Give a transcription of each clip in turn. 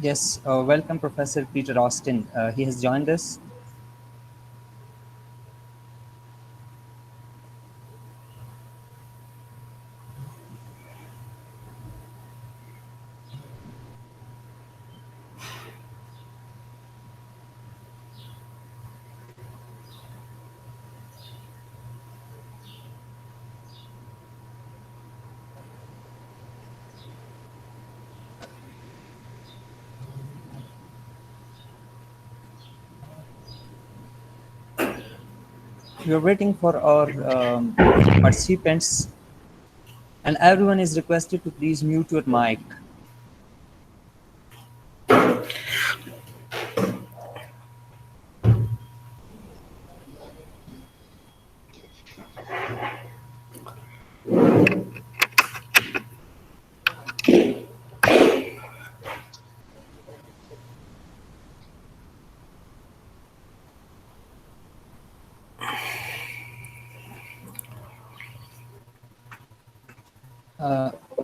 Yes, welcome Professor Peter Austin. He has joined us. We are waiting for our participants, and everyone is requested to please mute your mic.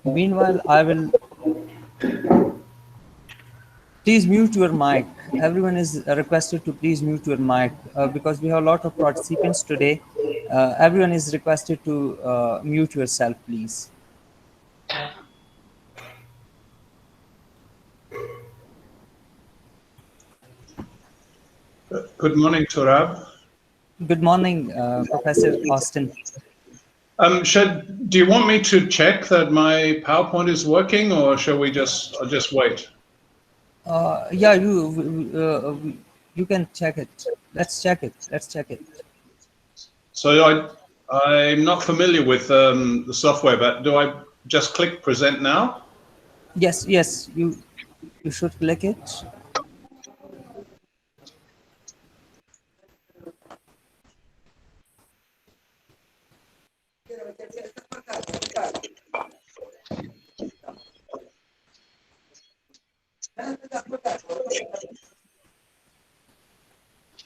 Meanwhile, I will please mute your mic. Everyone is requested to please mute your mic because we have a lot of participants today. Everyone is requested to mute yourself, please. Good morning, Turab. Good morning, Professor Austin. Do you want me to check that my PowerPoint is working, or shall we just wait? Yeah, you can check it. Let's check it. Let's check it. So I'm not familiar with the software, but do I just click present now? Yes, yes, you should click it.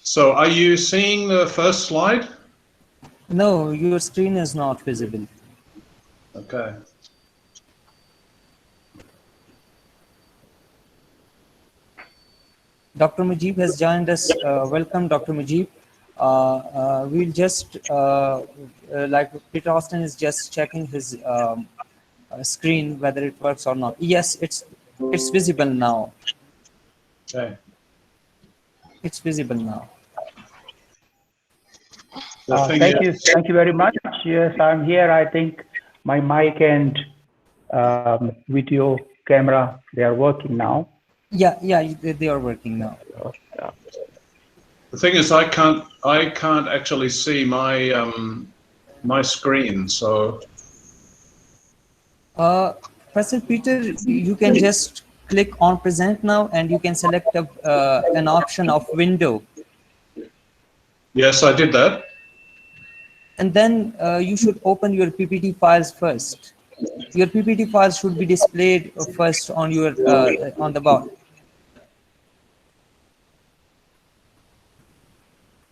So are you seeing the first slide? No, your screen is not visible. Okay. Dr. Mujib has joined us. Welcome, Dr. Mujib. We'll just, like Peter Austin is just checking his screen, whether it works or not. Yes, it's visible now. Okay. It's visible now. Thank you very much. Yes, I'm here. I think my mic and video camera, they are working now. Yeah, they are working now. The thing is, I can't actually see my my screen. So Professor Peter, you can just click on present now, and you can select an option of window. yes, I did that. And then you should open your PPT files first. Your PPT files should be displayed first on your on the board.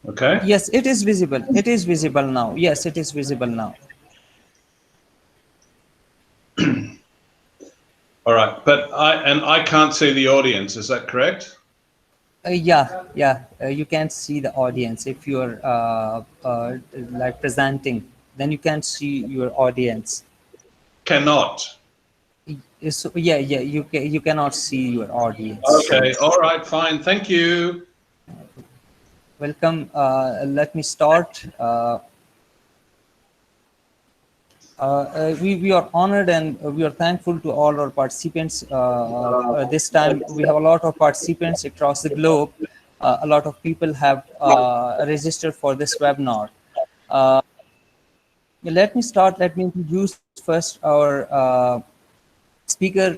Okay. Yes, it is visible. It is visible now. Yes, it is visible now. All right, but I can't see the audience. Is that correct? Yeah. You can't see the audience if you're like presenting. Then you can't see your audience. Cannot. So yeah, you cannot see your audience. Okay. All right. Fine. Thank you. Welcome. Let me start. We are honored and we are thankful to all our participants. This time we have a lot of participants across the globe. A lot of people have registered for this webinar. Let me start. Let me introduce first our speaker.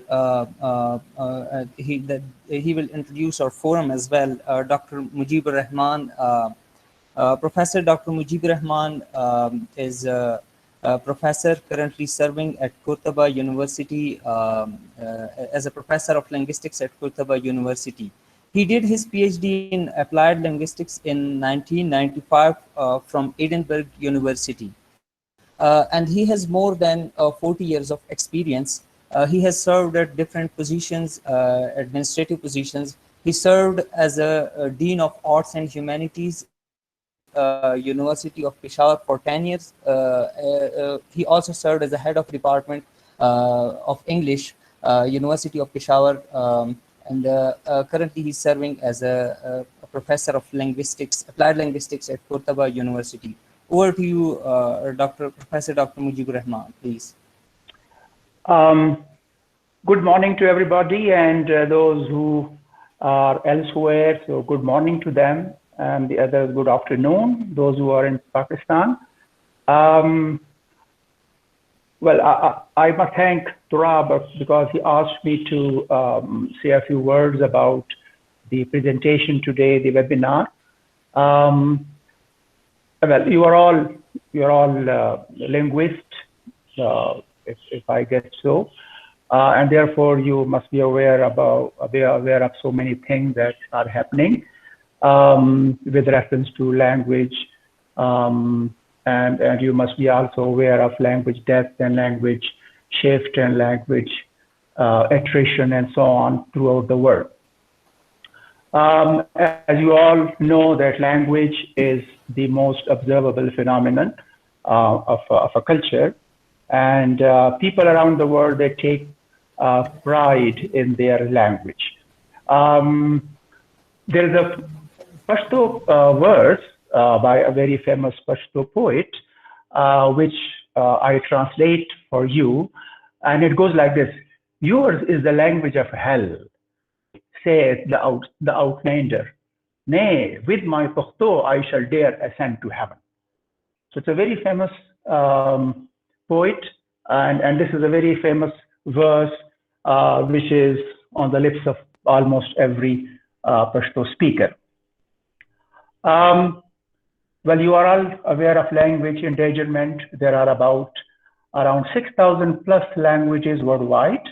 He will introduce our forum as well. Dr. Mujibur Rahman. Professor Dr. Mujibur Rahman is a professor currently serving at Qurtuba University as a professor of linguistics at Qurtuba University. He did his PhD in applied linguistics in 1995 from Edinburgh University. And he has more than 40 years of experience He has served at different positions, administrative positions. He served as a Dean of Arts and Humanities, University of Peshawar for 10 years. He also served as the head of department of English, University of Peshawar, and currently he's serving as a professor of linguistics, applied linguistics at Qurtaba University. Over to you, Professor Dr. Mujibur Rahman, please. Good morning to everybody, and those who are elsewhere, so good morning to them, and the others, good afternoon, those who are in Pakistan. Well, I must thank Turab because he asked me to say a few words about the presentation today, the webinar. Well, you are all linguists, if I guess so, and therefore you must be aware of so many things that are happening with reference to language, and you must be also aware of language death and language shift and language attrition and so on throughout the world. As you all know, that language is the most observable phenomenon of a culture, and people around the world, they take pride in their language. There is a Pashto verse by a very famous Pashto poet, which I translate for you, and it goes like this: "Yours is the language of hell, saith the outlander. Nay, with my Pashto I shall dare ascend to heaven." So it's a very famous poet, and this is a very famous verse, which is on the lips of almost every Pashto speaker. Well, you are all aware of language endangerment. There are around 6,000 plus languages worldwide.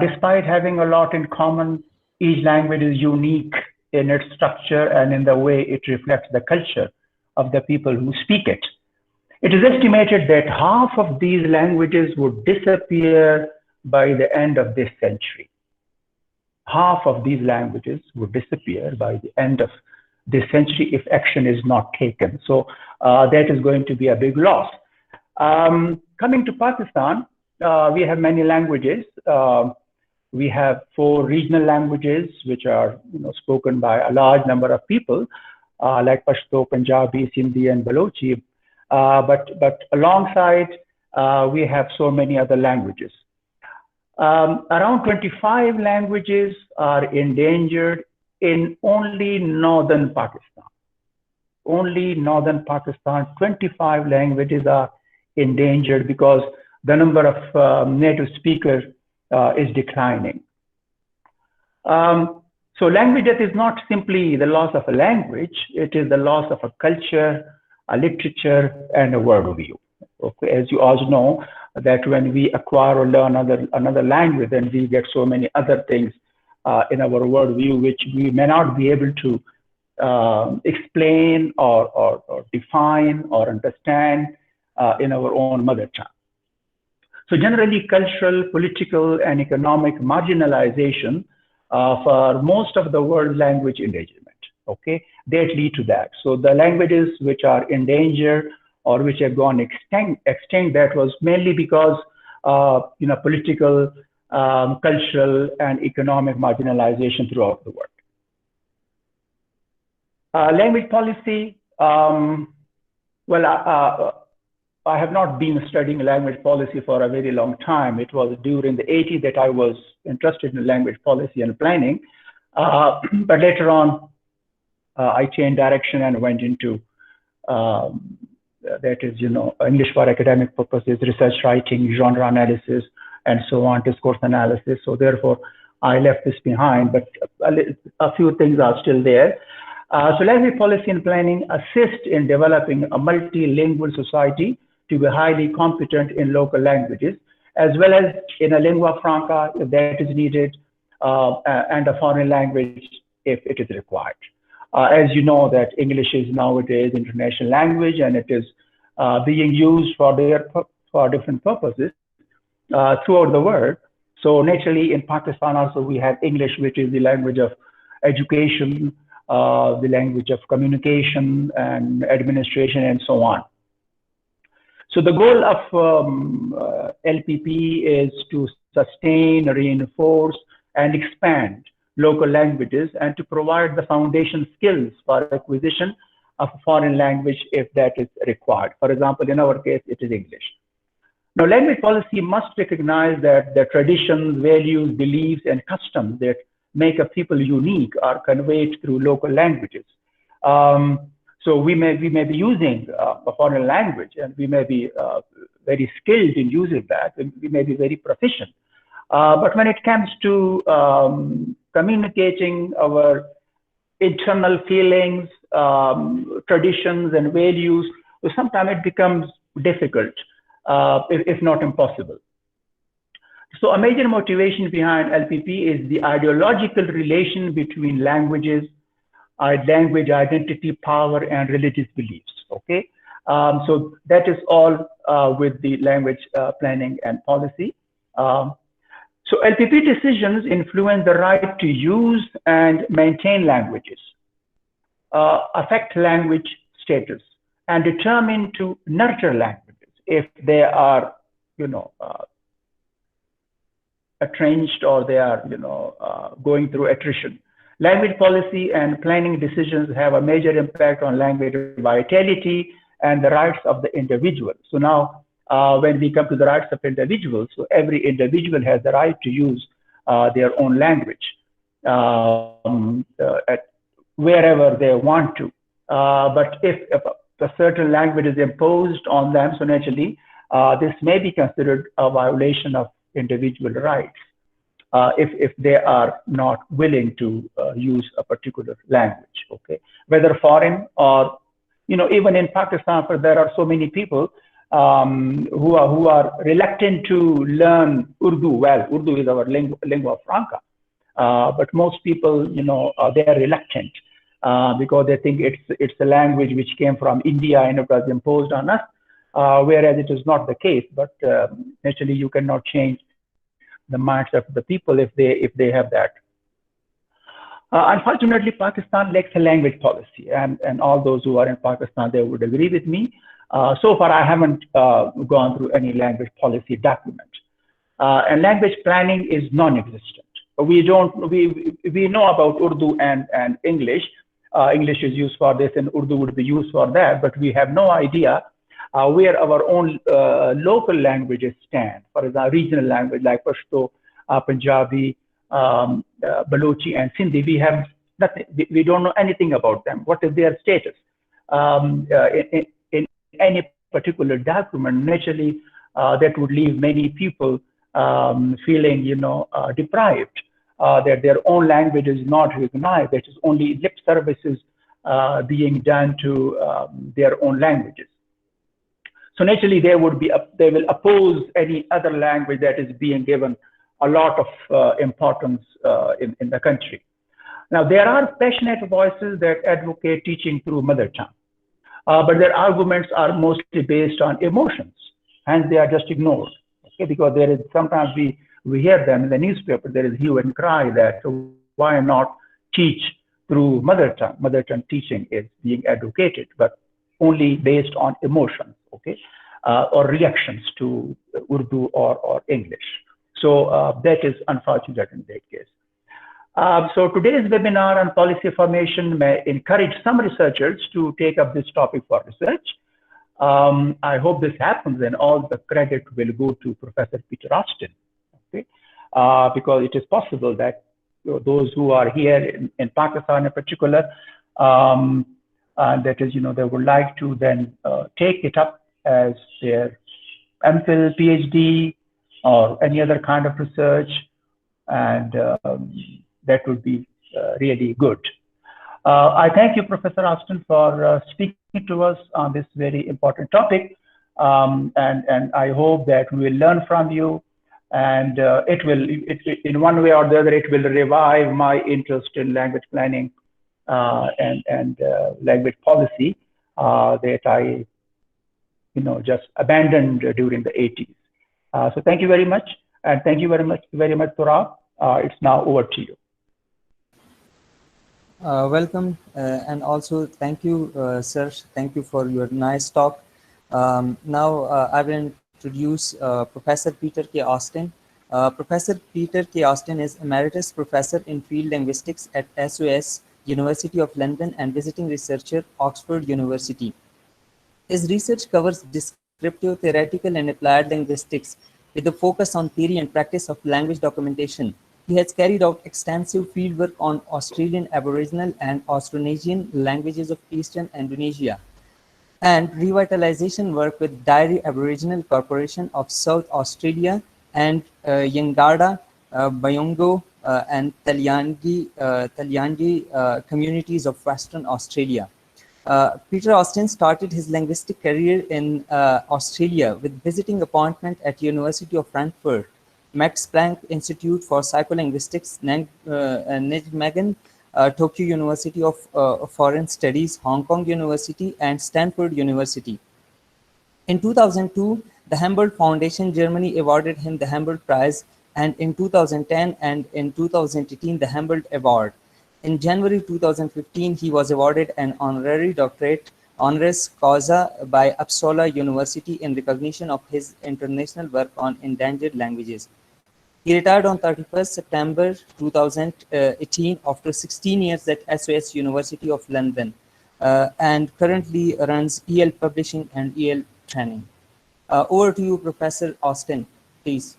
Despite having a lot in common, each language is unique in its structure and in the way it reflects the culture of the people who speak it. It is estimated that half of these languages would disappear by the end of this century. Half of these languages would disappear by the end of this century if action is not taken. So that is going to be a big loss. Coming to Pakistan, we have many languages. We have 4 regional languages which are spoken by a large number of people, like Pashto, Punjabi, Sindhi, and Balochi. But alongside, we have so many other languages. Around 25 languages are endangered in only northern Pakistan. Only northern Pakistan, 25 languages are endangered because the number of native speakers is declining. So language death is not simply the loss of a language, it is the loss of a culture, a literature, and a worldview. Okay, as you also know, that when we acquire or learn another language, then we get so many other things in our worldview, which we may not be able to explain or define or understand in our own mother tongue. So generally, cultural, political, and economic marginalization for most of the world's language endangerment, okay, that lead to that. So the languages which are endangered or which have gone extinct, that was mainly because political, cultural, and economic marginalization throughout the world. Language policy, well, I have not been studying language policy for a very long time. It was during the 80s that I was interested in language policy and planning. But later on, I changed direction and went into, that is, English for academic purposes, research writing, genre analysis, and so on, discourse analysis. So therefore, I left this behind, but a few things are still there. So language policy and planning assist in developing a multilingual society to be highly competent in local languages, as well as in a lingua franca if that is needed, and a foreign language if it is required. As you know, that English is nowadays international language, and it is being used for different purposes. throughout the world. So naturally, in Pakistan also we have English, which is the language of education, the language of communication and administration, and so on. So the goal of LPP is to sustain, reinforce, and expand local languages and to provide the foundation skills for acquisition of a foreign language if that is required. For example, in our case, it is English. Now, language policy must recognize that the traditions, values, beliefs, and customs that make a people unique are conveyed through local languages. So we may be using a foreign language, and we may be very skilled in using that, and we may be very proficient. But when it comes to communicating our internal feelings, traditions, and values, so sometimes it becomes difficult, if not impossible. So a major motivation behind LPP is the ideological relation between languages, language identity, power, and religious beliefs. Okay, so that is all with the language planning and policy. So LPP decisions influence the right to use and maintain languages, affect language status, and determine to nurture languages if they are, entrenched or they are, going through attrition. Language policy and planning decisions have a major impact on language vitality and the rights of the individual. So now, when we come to the rights of individuals, so every individual has the right to use their own language at wherever they want to. But if a certain language is imposed on them, so naturally, this may be considered a violation of individual rights if they are not willing to use a particular language, okay? Whether foreign or, even in Pakistan, there are so many people who are reluctant to learn Urdu well. Urdu is our lingua franca. But most people, they are reluctant because they think it's a language which came from India and it was imposed on us, whereas it is not the case. But naturally, you cannot change the minds of the people if they have that. Unfortunately, Pakistan lacks a language policy, and all those who are in Pakistan, they would agree with me. So far, I haven't gone through any language policy document, and language planning is non-existent. We know about Urdu and English. English is used for this, and Urdu would be used for that, but we have no idea where our own local languages stand. For example, regional language like Pashto, Punjabi, Balochi, and Sindhi, we have nothing. We don't know anything about them. What is their status? In any particular document, naturally, that would leave many people feeling, deprived, that their own language is not recognized. That is only lip services being done to their own languages. So naturally, they will oppose any other language that is being given a lot of importance in the country. Now, there are passionate voices that advocate teaching through mother tongue, but their arguments are mostly based on emotions, and they are just ignored. Okay, because there is sometimes we hear them in the newspaper. There is hue and cry that why not teach through mother tongue? Mother tongue teaching is being advocated, but only based on emotions, okay, or reactions to Urdu or English. So that is unfortunate in that case. So today's webinar on policy formation may encourage some researchers to take up this topic for research. I hope this happens, and all the credit will go to Professor Peter Austin, okay? Because it is possible that those who are here in Pakistan in particular, that is, they would like to then take it up as their MPhil, PhD, or any other kind of research, and that would be really good. I thank you, Professor Austin, for speaking to us on this very important topic, and I hope that we will learn from you, and it will, in one way or the other, it will revive my interest in language planning and language policy that I just abandoned during the 80s. So thank you very much, and thank you very much, Turab. It's now over to you. Welcome, and also thank you, sir. Thank you for your nice talk. Now I will introduce Professor Peter K. Austin. Professor Peter K. Austin is Emeritus Professor in Field Linguistics at SOS, University of London, and Visiting Researcher, Oxford University. His research covers descriptive, theoretical, and applied linguistics with a focus on theory and practice of language documentation. He has carried out extensive fieldwork on Australian Aboriginal and Austronesian languages of Eastern Indonesia and revitalization work with Diary Aboriginal Corporation of South Australia and Yangarda, Bayongo, and Talyangi communities of Western Australia. Peter Austin started his linguistic career in Australia with visiting appointment at University of Frankfurt, Max Planck Institute for Psycholinguistics, Nijmegen, Tokyo University of Foreign Studies, Hong Kong University, and Stanford University. In 2002, the Humboldt Foundation Germany awarded him the Humboldt Prize, and in 2010 and in 2018 the Humboldt Award. In January 2015, he was awarded an honorary doctorate honoris causa by Uppsala University in recognition of his international work on endangered languages. He retired on 31st September 2018 after 16 years at SOS University of London and currently runs EL Publishing and EL Training. Over to you, Professor Austin, please.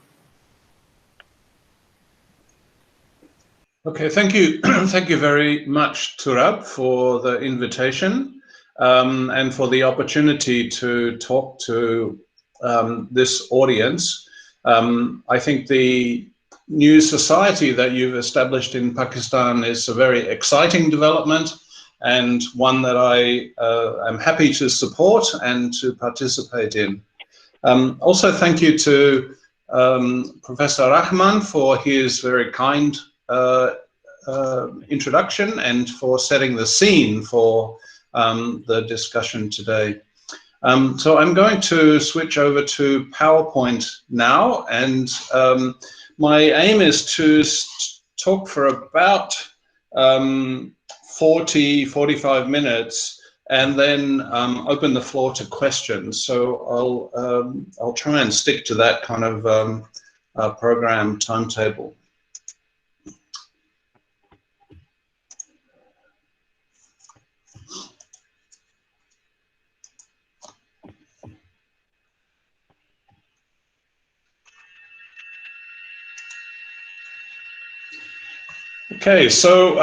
Okay, thank you. Thank you very much, Turab, for the invitation and for the opportunity to talk to this audience. I think the new society that you've established in Pakistan is a very exciting development and one that I am happy to support and to participate in. Also, thank you to Professor Rahman for his very kind introduction and for setting the scene for the discussion today. So I'm going to switch over to PowerPoint now, and my aim is to talk for about 45 minutes and then open the floor to questions. So I'll try and stick to that kind of program timetable. Okay, so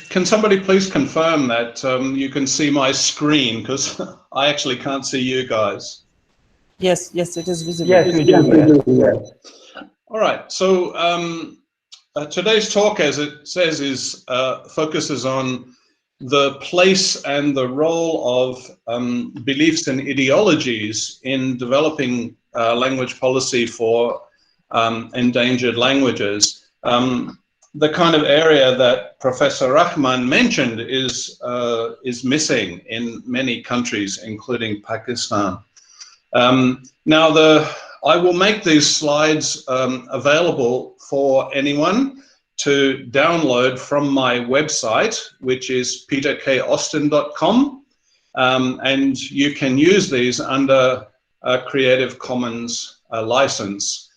can somebody please confirm that you can see my screen, because I actually can't see you guys. Yes, yes, it is visible. Yes, we do. Yes. All right, so today's talk, as it says, is focuses on the place and the role of beliefs and ideologies in developing language policy for endangered languages. The kind of area that Professor Rahman mentioned is missing in many countries, including Pakistan. Now, I will make these slides available for anyone to download from my website, which is peterkaustin.com, and you can use these under a Creative Commons license,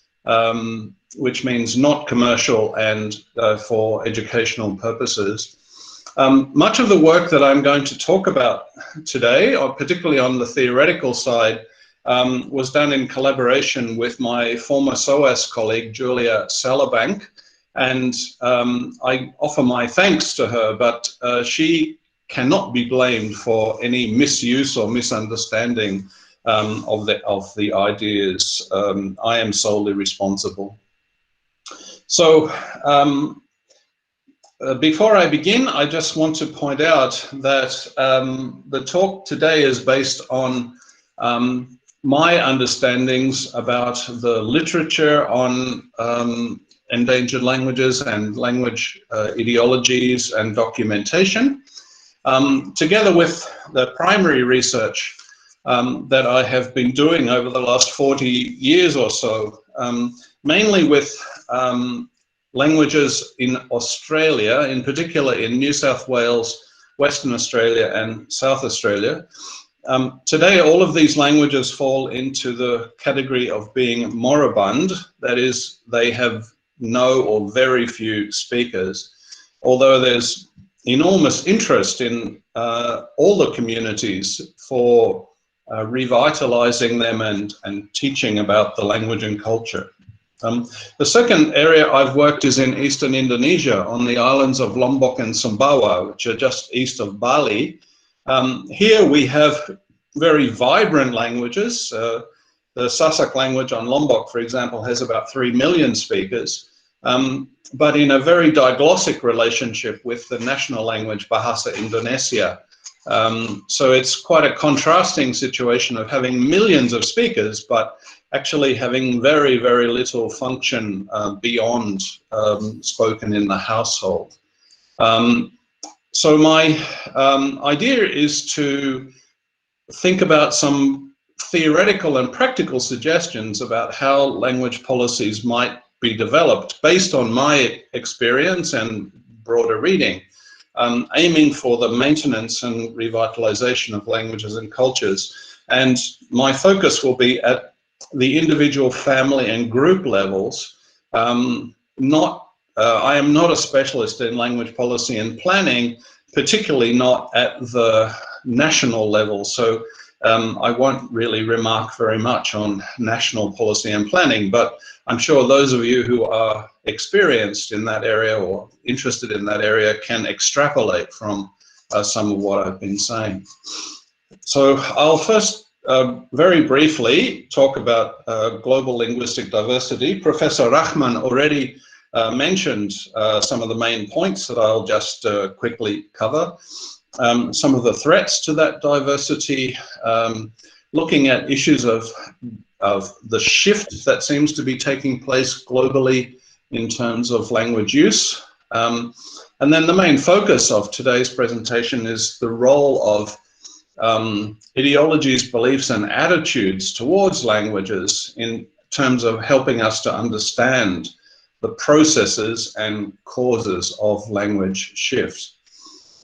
which means not commercial and for educational purposes. Much of the work that I'm going to talk about today, or particularly on the theoretical side, was done in collaboration with my former SOAS colleague, Julia Salabank, and I offer my thanks to her, but she cannot be blamed for any misuse or misunderstanding of the ideas. I am solely responsible. So before I begin, I just want to point out that the talk today is based on my understandings about the literature on endangered languages and language ideologies and documentation, together with the primary research that I have been doing over the last 40 years or so, mainly with languages in Australia, in particular in New South Wales, Western Australia and South Australia. Today, all of these languages fall into the category of being moribund, that is, they have no or very few speakers, although there's enormous interest in all the communities for revitalizing them and teaching about the language and culture. The second area I've worked is in eastern Indonesia on the islands of Lombok and Sumbawa, which are just east of Bali. Here we have very vibrant languages. The Sasak language on Lombok, for example, has about 3 million speakers, but in a very diglossic relationship with the national language Bahasa Indonesia. So it's quite a contrasting situation of having millions of speakers, but actually having very, very little function beyond spoken in the household. So my idea is to think about some theoretical and practical suggestions about how language policies might be developed based on my experience and broader reading, aiming for the maintenance and revitalization of languages and cultures. And my focus will be at the individual, family and group levels. I am not a specialist in language policy and planning, particularly not at the national level. So I won't really remark very much on national policy and planning, but I'm sure those of you who are experienced in that area or interested in that area can extrapolate from some of what I've been saying. So I'll first very briefly talk about global linguistic diversity. Professor Rahman already mentioned some of the main points that I'll just quickly cover. Some of the threats to that diversity, looking at issues of the shift that seems to be taking place globally in terms of language use. And then the main focus of today's presentation is the role of ideologies, beliefs and attitudes towards languages in terms of helping us to understand the processes and causes of language shift.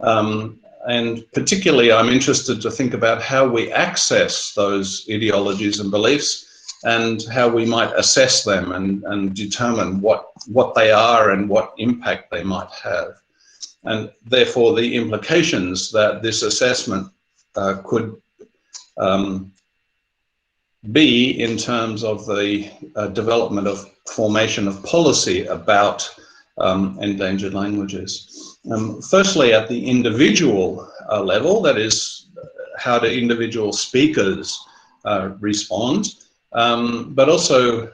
And particularly I'm interested to think about how we access those ideologies and beliefs and how we might assess them and determine what they are and what impact they might have. And therefore the implications that this assessment could be in terms of the development of formation of policy about endangered languages. Firstly, at the individual level, that is, how do individual speakers respond, but also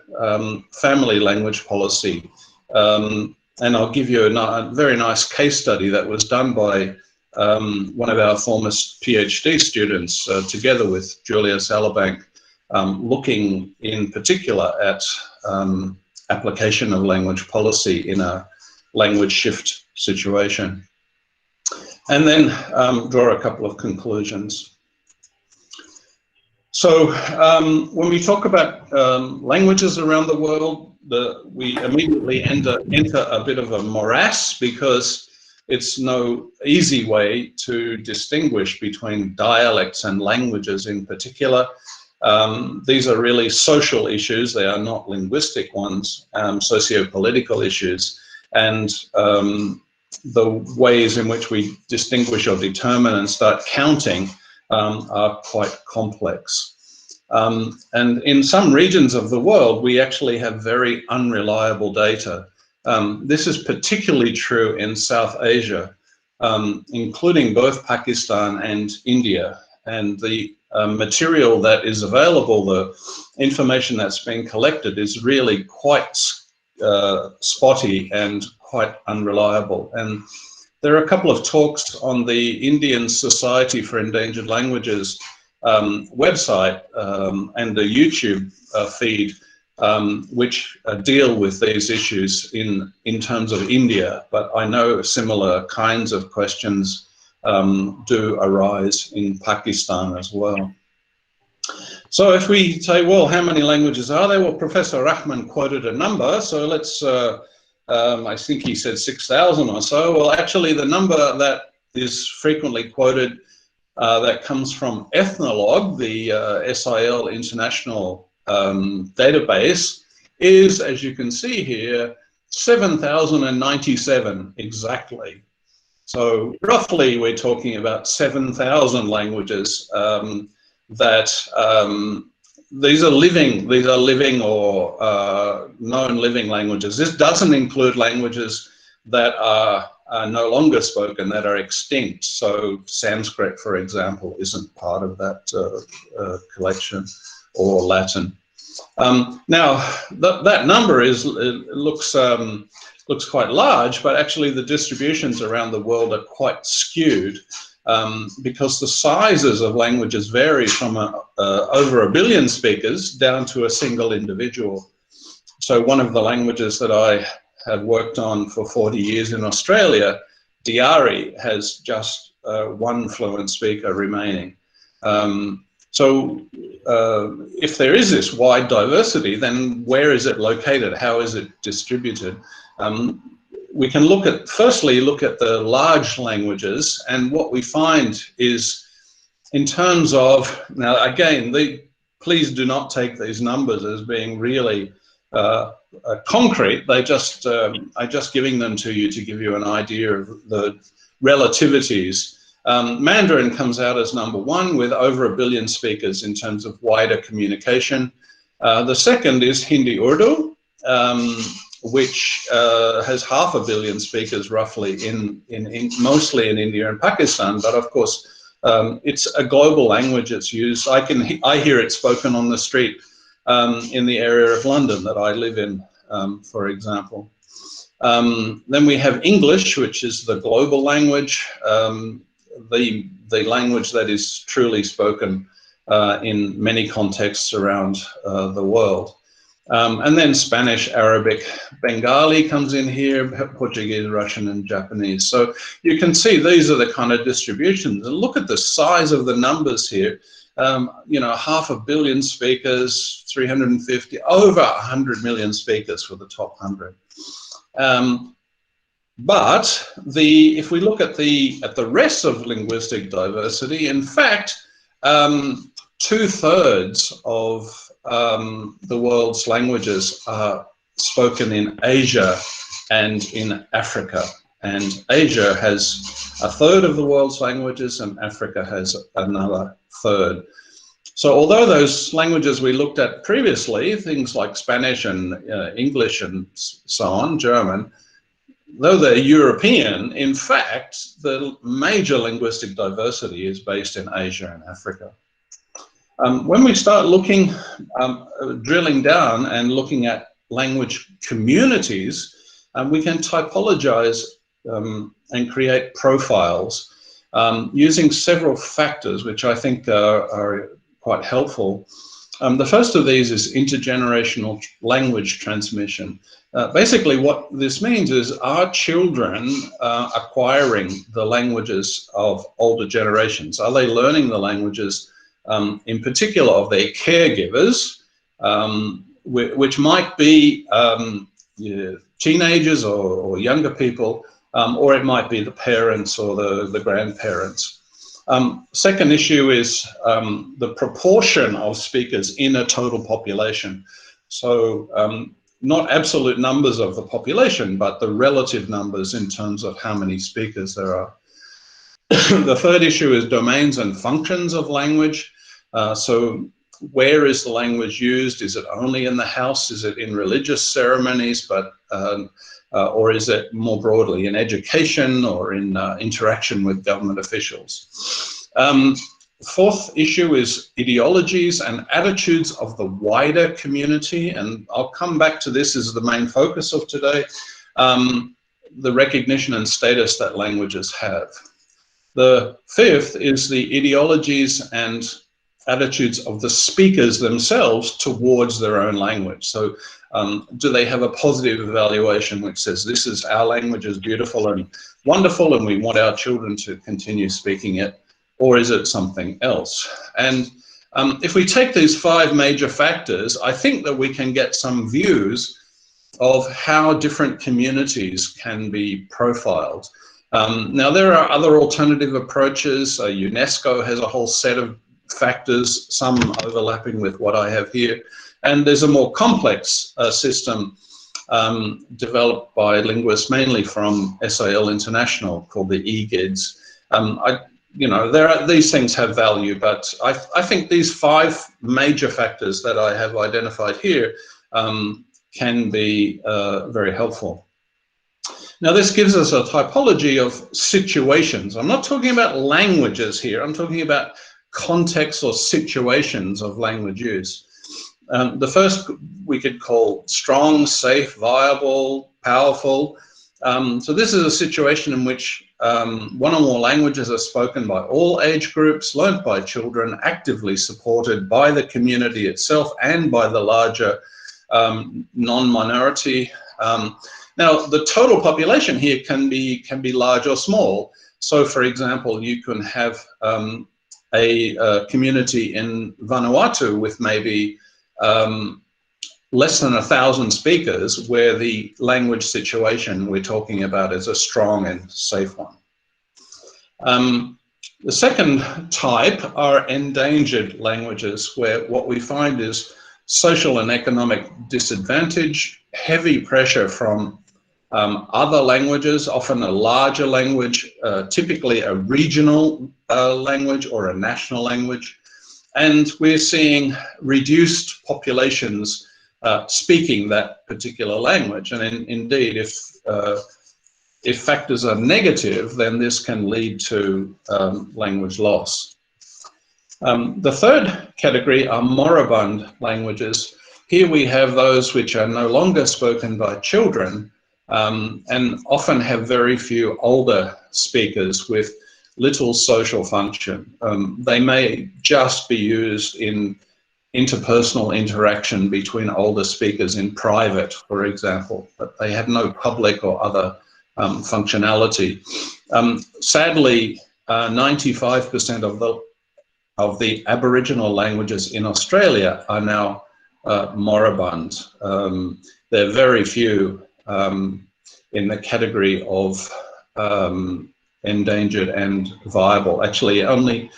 family language policy. And I'll give you a very nice case study that was done by one of our former PhD students together with Julia Salabank, looking in particular at application of language policy in a language shift situation. And then draw a couple of conclusions. So when we talk about languages around the world, we immediately enter a bit of a morass, because it's no easy way to distinguish between dialects and languages in particular. These are really social issues. They are not linguistic ones, socio-political issues. And the ways in which we distinguish or determine and start counting are quite complex. And in some regions of the world, we actually have very unreliable data. This is particularly true in South Asia, including both Pakistan and India. And the material that is available, the information that's being collected, is really quite spotty and quite unreliable. And there are a couple of talks on the Indian Society for Endangered Languages website and the YouTube feed, which deal with these issues in terms of India, but I know similar kinds of questions do arise in Pakistan as well. So if we say, well, how many languages are there? Well, Professor Rahman quoted a number, so let's, I think he said 6,000 or so. Well, actually, the number that is frequently quoted that comes from Ethnologue, the SIL international database, is, as you can see here, 7,097 exactly. So roughly we're talking about 7,000 languages that these are living or known living languages. This doesn't include languages that are no longer spoken, that are extinct. So Sanskrit, for example, isn't part of that collection, or Latin. Now, that number looks quite large, but actually the distributions around the world are quite skewed because the sizes of languages vary from over 1 billion speakers down to a single individual. So one of the languages that I have worked on for 40 years in Australia, Diari, has just one fluent speaker remaining. So if there is this wide diversity, then where is it located? How is it distributed? We can firstly look at the large languages, and what we find is, in terms of, now again, please do not take these numbers as being really concrete. I'm just giving them to you to give you an idea of the relativities. Mandarin comes out as number 1 with over 1 billion speakers in terms of wider communication. The second is Hindi Urdu, which has 500 million speakers roughly mostly in India and Pakistan, but of course it's a global language. It's used. I hear it spoken on the street in the area of London that I live in, for example. Then we have English, which is the global language, the language that is truly spoken in many contexts around the world. And then Spanish, Arabic, Bengali comes in here, Portuguese, Russian, and Japanese. So you can see these are the kind of distributions. And look at the size of the numbers here. 500 million speakers, 350, over 100 million speakers for the top 100. But if we look at the rest of linguistic diversity, in fact, 2/3 of the world's languages are spoken in Asia and in Africa. And Asia has 1/3 of the world's languages, and Africa has another 1/3. So although those languages we looked at previously, things like Spanish and English and so on, German, though they're European, in fact, the major linguistic diversity is based in Asia and Africa. When we start looking, drilling down and looking at language communities, we can typologize and create profiles using several factors, which I think are quite helpful. The first of these is intergenerational language transmission. Basically what this means is, are children acquiring the languages of older generations? Are they learning the languages in particular of their caregivers, which might be teenagers or younger people, or it might be the parents or the grandparents. Second issue is the proportion of speakers in a total population. So not absolute numbers of the population, but the relative numbers in terms of how many speakers there are. The third issue is domains and functions of language. So where is the language used? Is it only in the house? Is it in religious ceremonies? Or is it more broadly in education or in interaction with government officials? Fourth issue is ideologies and attitudes of the wider community, and I'll come back to this as the main focus of today, the recognition and status that languages have. The fifth is the ideologies and attitudes of the speakers themselves towards their own language. So do they have a positive evaluation which says, this is our language, is beautiful and wonderful and we want our children to continue speaking it, or is it something else? And If we take these 5 major factors, I think that we can get some views of how different communities can be profiled. Now, there are other alternative approaches. UNESCO has a whole set of factors, some overlapping with what I have here. And there's a more complex system developed by linguists mainly from SAL International called the EGIDS. You know, these things have value, but I think these 5 major factors that I have identified here can be very helpful. Now, this gives us a typology of situations. I'm not talking about languages here. I'm talking about contexts or situations of language use. The first we could call strong, safe, viable, powerful. So this is a situation in which one or more languages are spoken by all age groups, learnt by children, actively supported by the community itself and by the larger non-minority. Now, the total population here can be large or small. So, for example, you can have a community in Vanuatu with maybe less than 1,000 speakers, where the language situation we're talking about is a strong and safe one. The second type are endangered languages, where what we find is social and economic disadvantage, heavy pressure from other languages, often a larger language, typically a regional language or a national language. And we're seeing reduced populations speaking that particular language. And indeed, if factors are negative, then this can lead to language loss. The third category are moribund languages. Here we have those which are no longer spoken by children and often have very few older speakers with little social function. They may just be used in interpersonal interaction between older speakers in private, for example, but they have no public or other functionality. Sadly, 95% of the Aboriginal languages in Australia are now moribund. There are very few in the category of endangered and viable. Actually, only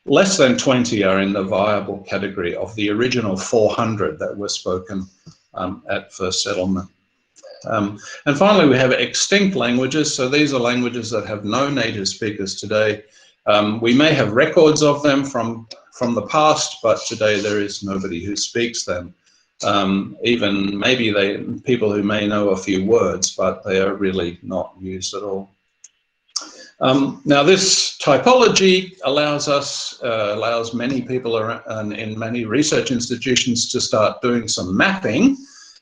less than 20 are in the viable category of the original 400 that were spoken at first settlement. And finally, we have extinct languages. So these are languages that have no native speakers today. We may have records of them from the past, but today there is nobody who speaks them. Even maybe people who may know a few words, but they are really not used at all. Now, this typology allows many people in many research institutions to start doing some mapping.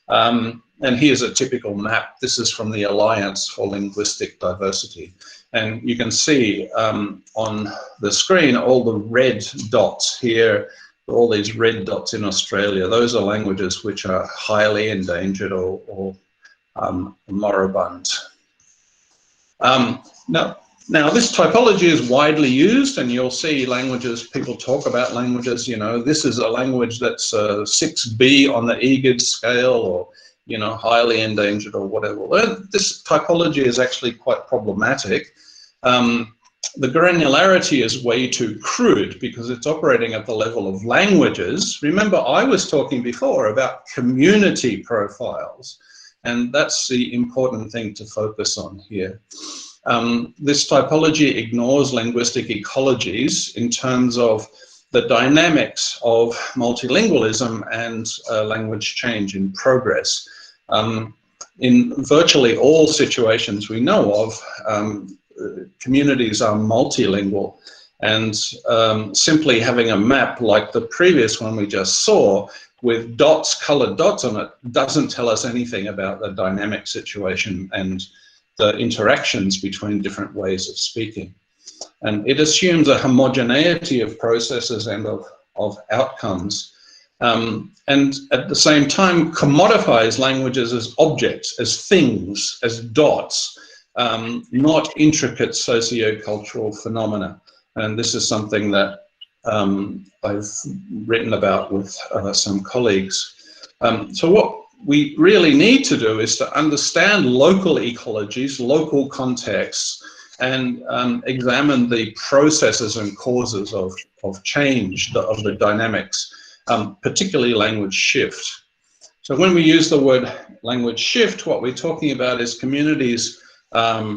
And here's a typical map. This is from the Alliance for Linguistic Diversity. And you can see on the screen all the red dots here, all these red dots in Australia. Those are languages which are highly endangered or moribund. Now, this typology is widely used, and you'll see languages, people talk about languages, you know, this is a language that's 6B on the EGID scale, or, you know, highly endangered or whatever. This typology is actually quite problematic. The granularity is way too crude because it's operating at the level of languages. Remember, I was talking before about community profiles, and that's the important thing to focus on here. This typology ignores linguistic ecologies in terms of the dynamics of multilingualism and language change in progress. In virtually all situations we know of, communities are multilingual, and simply having a map like the previous one we just saw with dots, colored dots on it, doesn't tell us anything about the dynamic situation and the interactions between different ways of speaking. And it assumes a homogeneity of processes and of outcomes. And at the same time commodifies languages as objects, as things, as dots, not intricate socio-cultural phenomena. And this is something that I've written about with some colleagues. So what we really need to do is to understand local ecologies, local contexts, and examine the processes and causes of change, of the dynamics, particularly language shift. So when we use the word language shift, what we're talking about is communities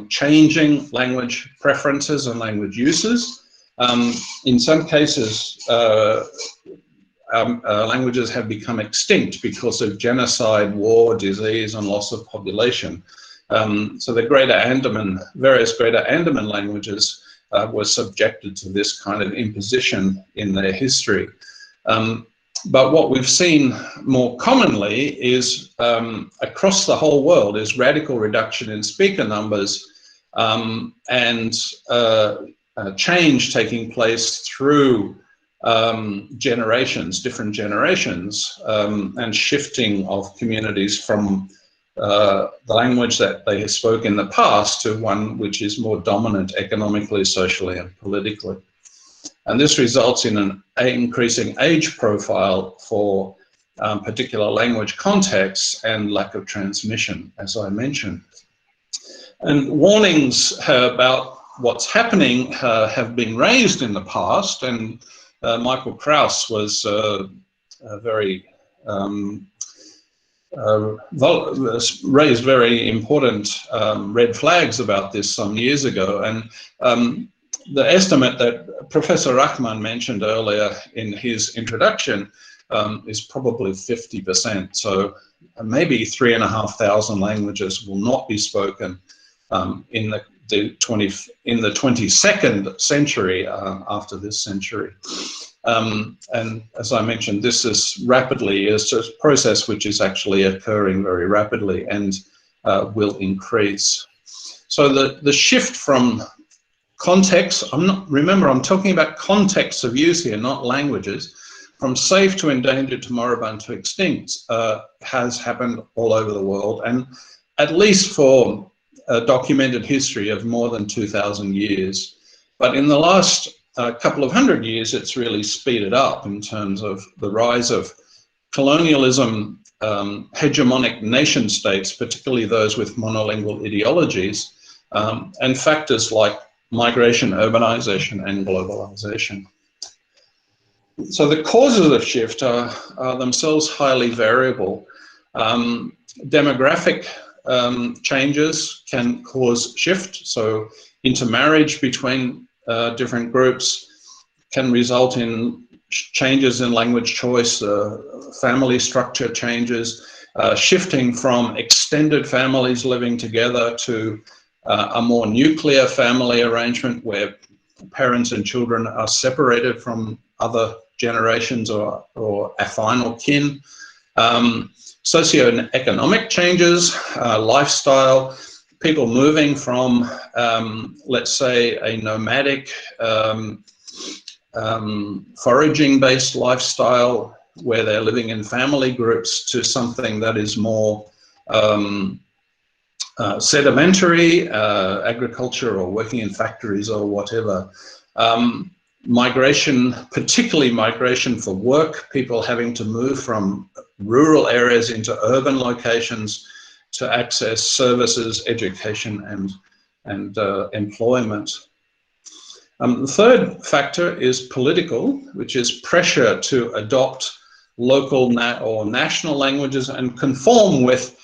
changing language preferences and language uses. In some cases, languages have become extinct because of genocide, war, disease, and loss of population. So the Greater Andaman, various Greater Andaman languages were subjected to this kind of imposition in their history. But what we've seen more commonly is across the whole world is radical reduction in speaker numbers and change taking place through generations, different generations, and shifting of communities from the language that they spoke in the past to one which is more dominant economically, socially, and politically. And this results in an increasing age profile for particular language contexts and lack of transmission, as I mentioned. And warnings about what's happening have been raised in the past, and Michael Krauss was very raised very important red flags about this some years ago. And the estimate that Professor Rahman mentioned earlier in his introduction is probably 50%. So maybe 3,500 languages will not be spoken in the 22nd century after this century. And as I mentioned, this is a process which is actually occurring very rapidly and will increase. So the shift from context, remember I'm talking about contexts of use here, not languages, from safe to endangered to moribund to extinct has happened all over the world, and at least for a documented history of more than 2,000 years. But in the last couple of hundred years, it's really speeded up in terms of the rise of colonialism, hegemonic nation states, particularly those with monolingual ideologies, and factors like migration, urbanization, and globalization. So the causes of shift are themselves highly variable. Demographic changes can cause shift. So intermarriage between different groups can result in changes in language choice, family structure changes, shifting from extended families living together to a more nuclear family arrangement where parents and children are separated from other generations or affine or kin. Socioeconomic changes, lifestyle, people moving from, let's say, a nomadic foraging-based lifestyle where they're living in family groups to something that is more sedimentary, agriculture or working in factories or whatever. Migration, particularly migration for work, people having to move from rural areas into urban locations to access services, education, and employment. The third factor is political, which is pressure to adopt local or national languages and conform with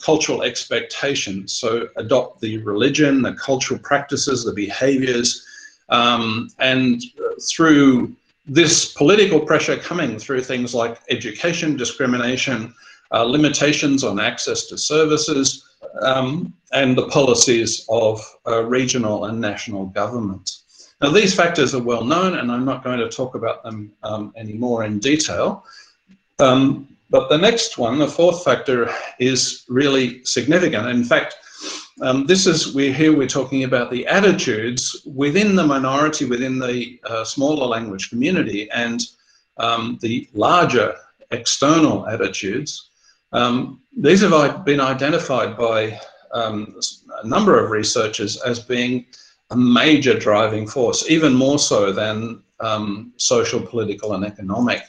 cultural expectations. So adopt the religion, the cultural practices, the behaviors, and through this political pressure coming through things like education, discrimination, limitations on access to services, and the policies of regional and national governments. Now, these factors are well known, and I'm not going to talk about them anymore in detail. But the next one, the fourth factor, is really significant. In fact, we're talking about the attitudes within the minority, within the smaller language community, and the larger external attitudes. These have been identified by a number of researchers as being a major driving force, even more so than social, political, and economic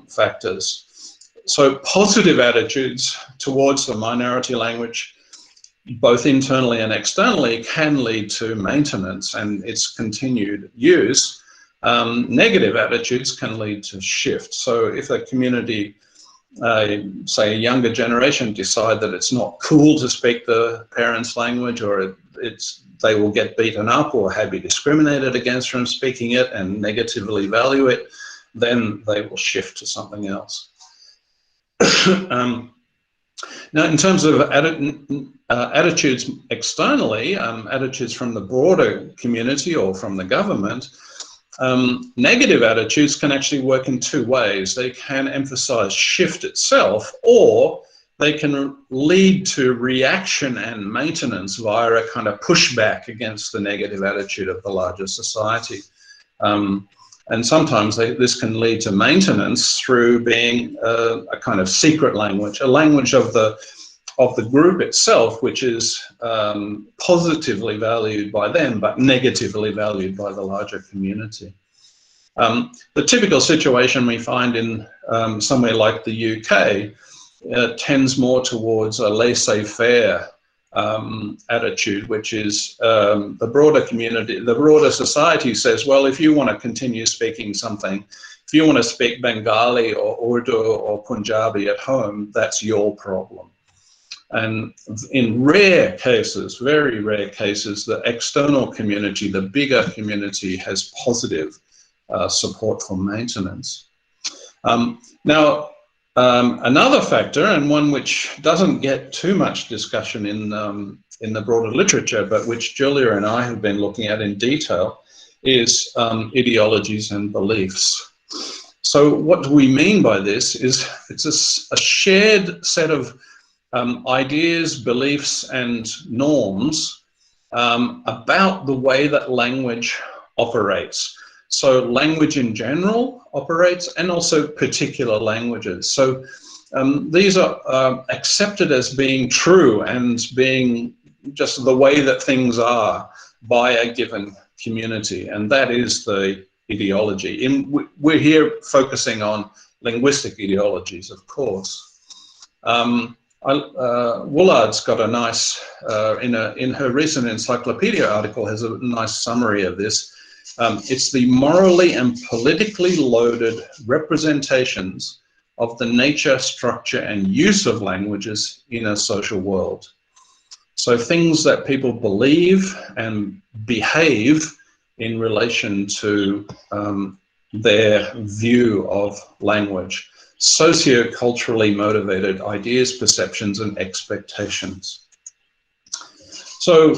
factors. So positive attitudes towards the minority language, both internally and externally, can lead to maintenance and its continued use. Negative attitudes can lead to shift. So if a community, say a younger generation, decide that it's not cool to speak the parents' language, or they will get beaten up or be discriminated against from speaking it and negatively value it, then they will shift to something else. Now, in terms of attitudes externally, attitudes from the broader community or from the government, negative attitudes can actually work in two ways. They can emphasize shift itself, or they can lead to reaction and maintenance via a kind of pushback against the negative attitude of the larger society. And sometimes this can lead to maintenance through being a kind of secret language, a language of the group itself, which is positively valued by them, but negatively valued by the larger community. The typical situation we find in somewhere like the UK tends more towards a laissez-faire attitude, which is the broader community, the broader society says, well, if you want to continue speaking something, if you want to speak Bengali or Urdu or Punjabi at home, that's your problem. And in rare cases, very rare cases, the external community, the bigger community, has positive support for maintenance. Another factor, and one which doesn't get too much discussion in the broader literature, but which Julia and I have been looking at in detail, is ideologies and beliefs. So what do we mean by this is it's a shared set of ideas, beliefs, and norms about the way that language operates. So language in general operates, and also particular languages. So these are accepted as being true and being just the way that things are by a given community, and that is the ideology. We're here focusing on linguistic ideologies, of course. Woolard's got a nice, in her recent encyclopedia article, has a nice summary of this. It's the morally and politically loaded representations of the nature, structure, and use of languages in a social world. So things that people believe and behave in relation to their view of language. Socio-culturally motivated ideas, perceptions, and expectations. So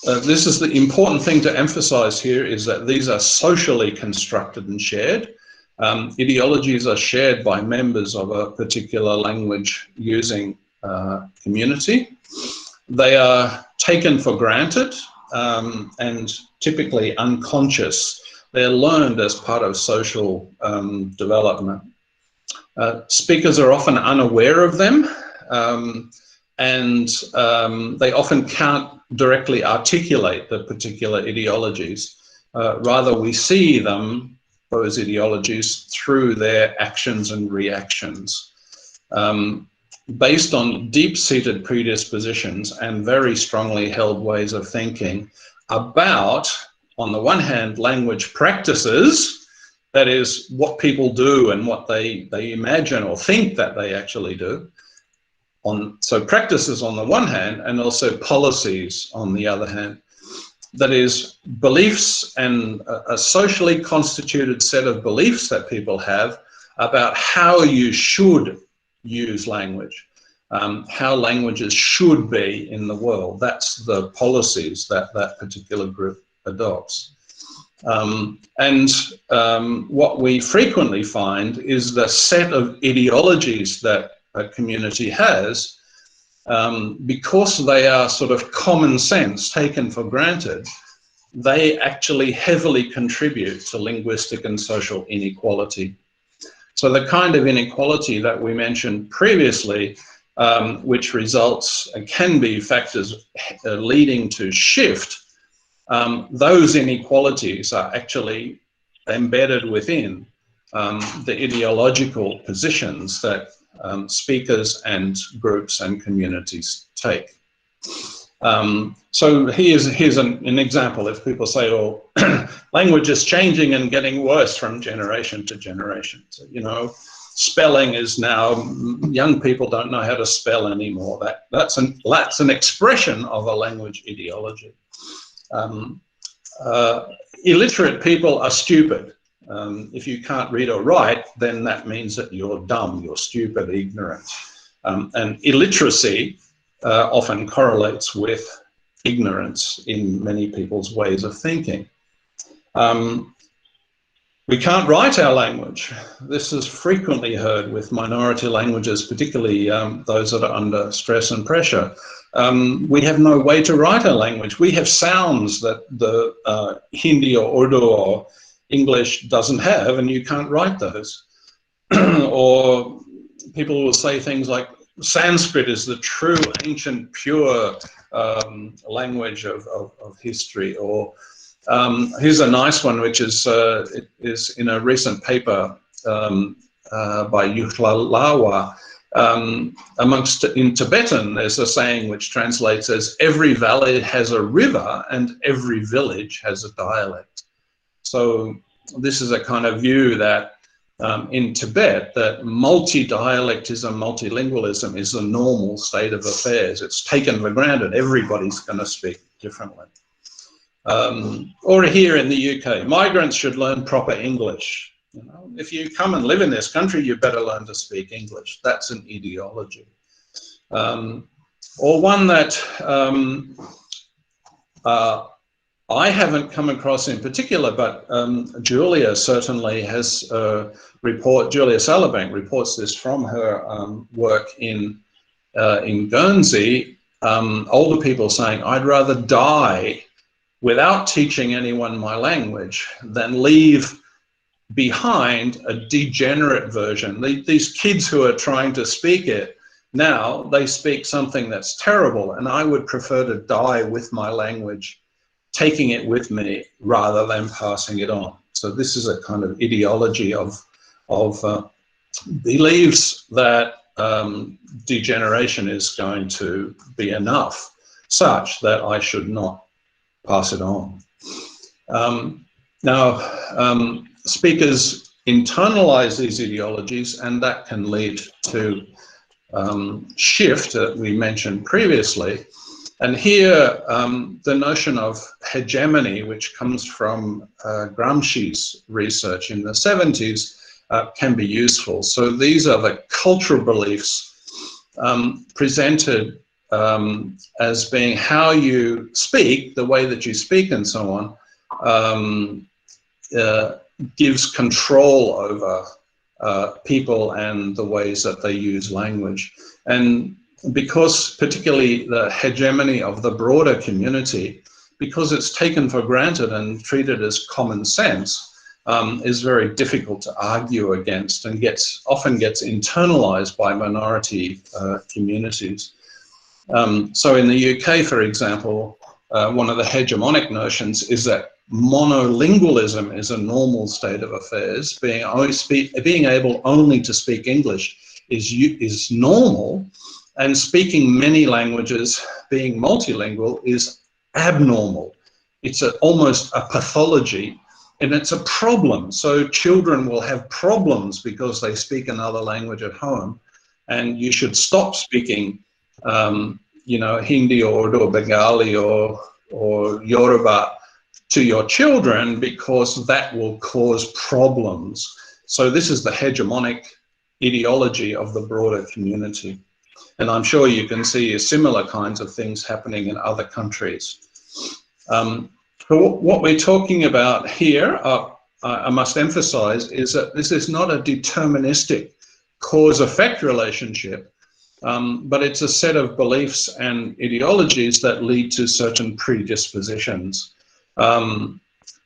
this is the important thing to emphasize here, is that these are socially constructed and shared. Ideologies are shared by members of a particular language using community. They are taken for granted and typically unconscious. They're learned as part of social development. Speakers are often unaware of them, and they often can't directly articulate the particular ideologies. Rather, we see them, those ideologies, through their actions and reactions, based on deep-seated predispositions and very strongly held ways of thinking about, on the one hand, language practices, that is, what people do and what they imagine or think that they actually do. So practices on the one hand, and also policies on the other hand. That is, beliefs and a socially constituted set of beliefs that people have about how you should use language, how languages should be in the world. That's the policies that that particular group adopts. What we frequently find is the set of ideologies that a community has, because they are sort of common sense, taken for granted, they actually heavily contribute to linguistic and social inequality. So the kind of inequality that we mentioned previously, which results and can be factors leading to shift, those inequalities are actually embedded within the ideological positions that speakers and groups and communities take. So here's an example. If people say, "Oh, language is changing and getting worse from generation to generation," so, you know, spelling is now, young people don't know how to spell anymore. That's an expression of a language ideology. Illiterate people are stupid. If you can't read or write, then that means that you're dumb, you're stupid, ignorant. And illiteracy often correlates with ignorance in many people's ways of thinking. We can't write our language. This is frequently heard with minority languages, particularly those that are under stress and pressure. We have no way to write our language. We have sounds that the Hindi or Urdu or English doesn't have, and you can't write those. Or people will say things like, Sanskrit is the true, ancient, pure language of history. Or here's a nice one, which is in a recent paper by Yuhlalawa. In Tibetan, there's a saying which translates as, every valley has a river and every village has a dialect. So this is a kind of view that in Tibet, that multi-dialectism, multilingualism is the normal state of affairs. It's taken for granted. Everybody's going to speak differently. Or here in the UK, migrants should learn proper English. You know, if you come and live in this country, you better learn to speak English. That's an ideology. Or one that I haven't come across in particular, but Julia certainly has Julia Salabank reports this from her work in Guernsey. Older people saying, I'd rather die without teaching anyone my language than leave behind a degenerate version. These kids who are trying to speak it now, they speak something that's terrible, and I would prefer to die with my language, taking it with me rather than passing it on. So this is a kind of ideology of beliefs that degeneration is going to be enough, such that I should not pass it on. Now, speakers internalize these ideologies, and that can lead to shift that we mentioned previously. And here, the notion of hegemony, which comes from Gramsci's research in the 70s, can be useful. So these are the cultural beliefs presented as being how you speak, the way that you speak and so on, gives control over people and the ways that they use language. And because particularly the hegemony of the broader community, because it's taken for granted and treated as common sense, is very difficult to argue against, and often gets internalized by minority communities. So in the UK, for example, one of the hegemonic notions is that monolingualism is a normal state of affairs. Being able only to speak English is normal, and speaking many languages, being multilingual, is abnormal. It's almost a pathology, and it's a problem. So children will have problems because they speak another language at home, and you should stop speaking you know, Hindi or Urdu or Bengali or Yoruba to your children, because that will cause problems. So this is the hegemonic ideology of the broader community. And I'm sure you can see similar kinds of things happening in other countries. What we're talking about here, I must emphasize, is that this is not a deterministic cause-effect relationship, but it's a set of beliefs and ideologies that lead to certain predispositions. And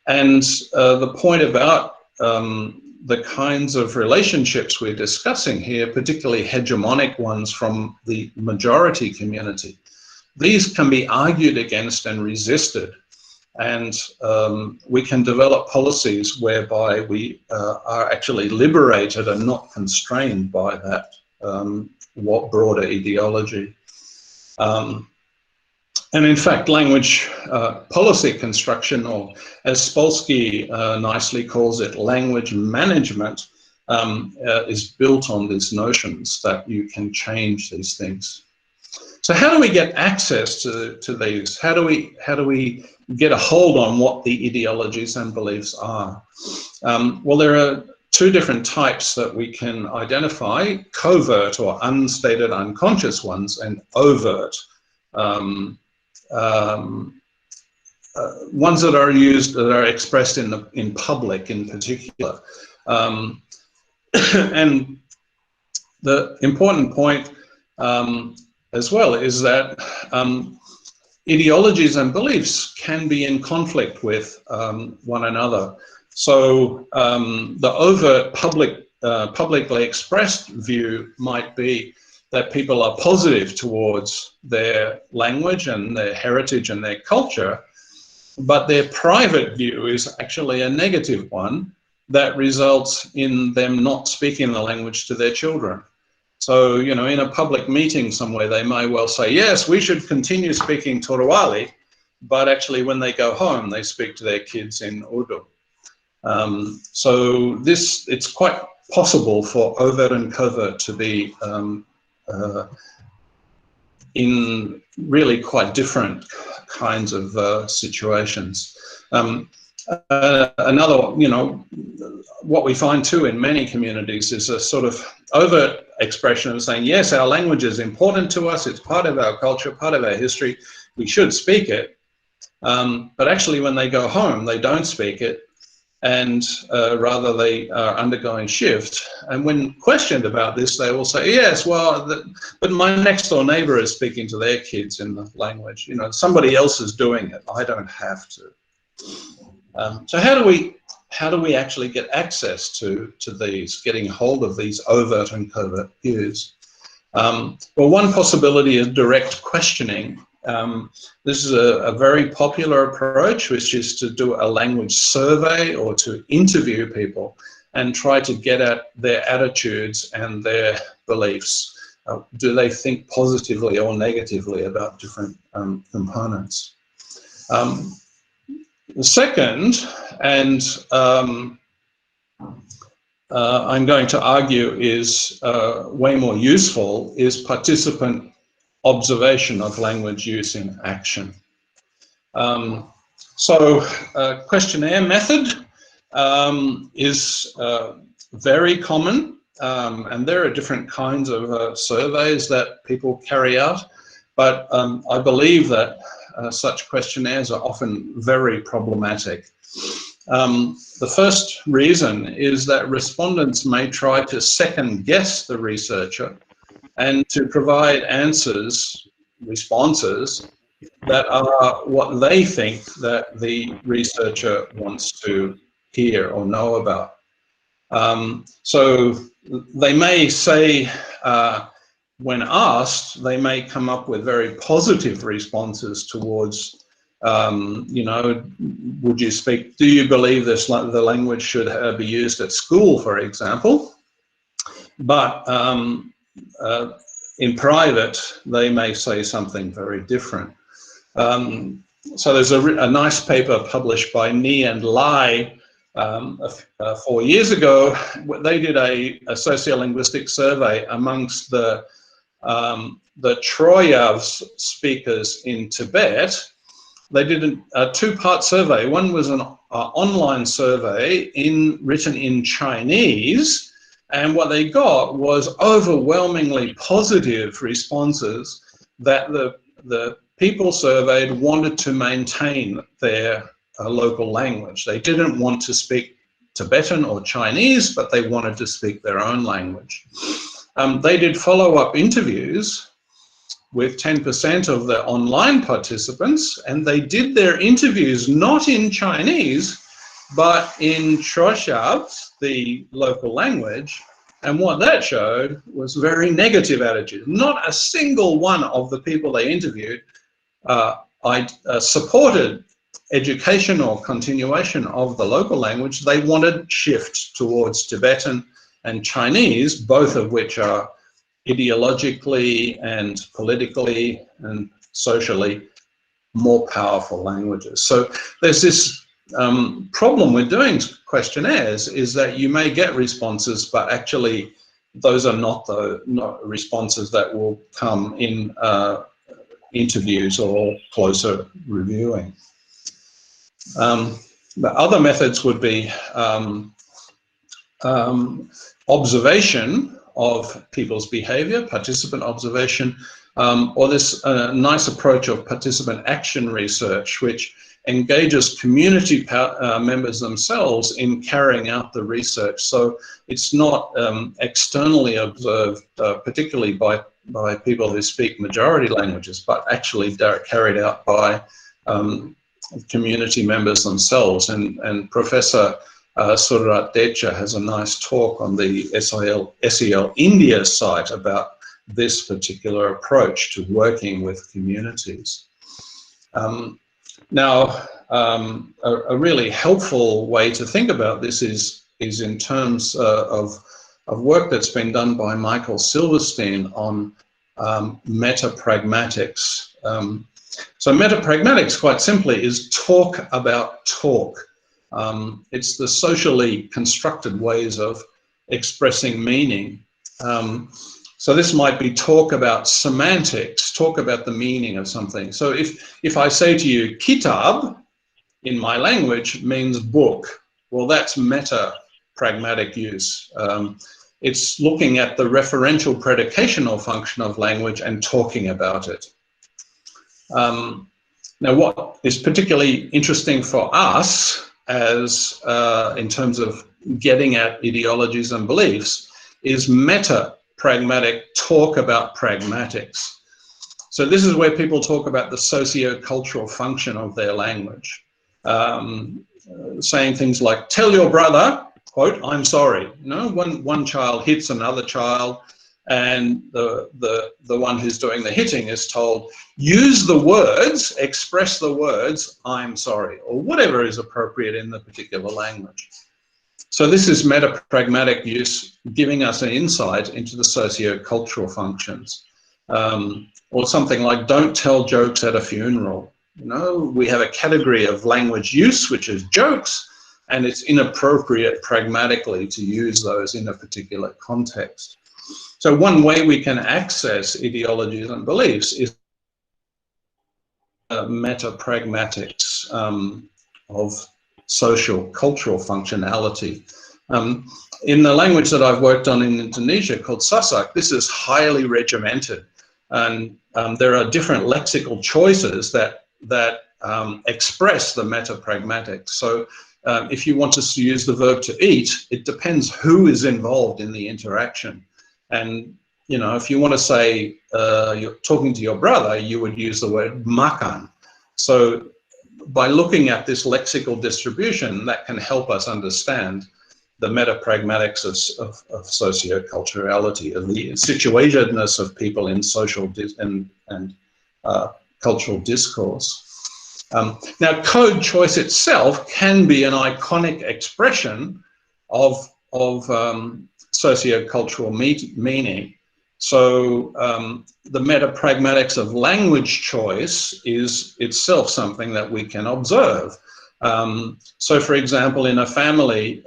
the point about the kinds of relationships we're discussing here, particularly hegemonic ones from the majority community, these can be argued against and resisted and we can develop policies whereby we are actually liberated and not constrained by that what broader ideology. And in fact, language policy construction, or as Spolsky nicely calls it, language management, is built on these notions that you can change these things. So how do we get access to these? How do we get a hold on what the ideologies and beliefs are? Well, there are two different types that we can identify: covert or unstated unconscious ones, and overt. Ones that are used, that are expressed in public in particular. And the important point as well is that ideologies and beliefs can be in conflict with one another. So the overt publicly expressed view might be that people are positive towards their language and their heritage and their culture, but their private view is actually a negative one that results in them not speaking the language to their children. So, you know, in a public meeting somewhere, they may well say, yes, we should continue speaking Torowali, but actually when they go home, they speak to their kids in Urdu. So it's quite possible for overt and covert to be in really quite different kinds of situations. Another, you know, what we find too in many communities is a sort of overt expression of saying, yes, our language is important to us, it's part of our culture, part of our history, we should speak it. But actually when they go home, they don't speak it, and rather they are undergoing shift. And when questioned about this, they will say, yes, well, but my next door neighbor is speaking to their kids in the language. You know, somebody else is doing it, I don't have to. So how do we actually get access to these, getting hold of these overt and covert views? Well, one possibility is direct questioning. This is a very popular approach, which is to do a language survey or to interview people and try to get at their attitudes and their beliefs. Do they think positively or negatively about different components? The second, and I'm going to argue is way more useful, is participant observation of language use in action. So questionnaire method is very common, and there are different kinds of surveys that people carry out, but I believe that such questionnaires are often very problematic. The first reason is that respondents may try to second guess the researcher and to provide responses that are what they think that the researcher wants to hear or know about. So they may say, when asked, they may come up with very positive responses towards, you know, would you speak, do you believe the language should be used at school, for example? But in private, they may say something very different. So there's a nice paper published by Ni and Lai 4 years ago. They did a sociolinguistic survey amongst the Troyav speakers in Tibet. They did a two-part survey. One was an online survey written in Chinese, and what they got was overwhelmingly positive responses that the people surveyed wanted to maintain their local language. They didn't want to speak Tibetan or Chinese, but they wanted to speak their own language. They did follow-up interviews with 10% of the online participants, and they did their interviews not in Chinese, but in Troshab, the local language, and what that showed was very negative attitude. Not a single one of the people they interviewed supported education or continuation of the local language, they wanted shift towards Tibetan and Chinese, both of which are ideologically and politically and socially more powerful languages. So there's this problem with doing questionnaires, is that you may get responses, but actually those are not responses that will come in interviews or closer reviewing. The other methods would be observation of people's behavior, participant observation, or this nice approach of participant action research, which engages community members themselves in carrying out the research. So it's not externally observed, particularly by people who speak majority languages, but actually carried out by community members themselves. And Professor Surat Decha has a nice talk on the SEL India site about this particular approach to working with communities. Now, a really helpul way to think about this is in terms of work that's been done by Michael Silverstein on meta-pragmatics. So meta-pragmatics, quite simply, is talk about talk. It's the socially constructed ways of expressing meaning. So this might be talk about semantics, talk about the meaning of something. So if I say to you, kitab, in my language, means book, well, that's meta-pragmatic use. It's looking at the referential predicational function of language and talking about it. Now, what is particularly interesting for us as in terms of getting at ideologies and beliefs is meta-pragmatic talk about pragmatics. So this is where people talk about the socio-cultural function of their language, saying things like, tell your brother, quote, I'm sorry. You know, one child hits another child, and the one who's doing the hitting is told, use the words, express the words, I'm sorry, or whatever is appropriate in the particular language. So this is meta-pragmatic use, giving us an insight into the socio-cultural functions. Or something like, don't tell jokes at a funeral. You know, we have a category of language use, which is jokes, and it's inappropriate pragmatically to use those in a particular context. So one way we can access ideologies and beliefs is meta-pragmatics of social cultural functionality. In the language that I've worked on in Indonesia called Sasak, this is highly regimented, and there are different lexical choices that express the meta-pragmatics. So if you want to use the verb to eat, it depends who is involved in the interaction. And, you know, if you want to say you're talking to your brother, you would use the word makan. So by looking at this lexical distribution, that can help us understand the meta-pragmatics of socioculturality, of the situatedness of people in social and cultural discourse. Now, code choice itself can be an iconic expression of sociocultural meaning. So the meta-pragmatics of language choice is itself something that we can observe. So for example, in a family,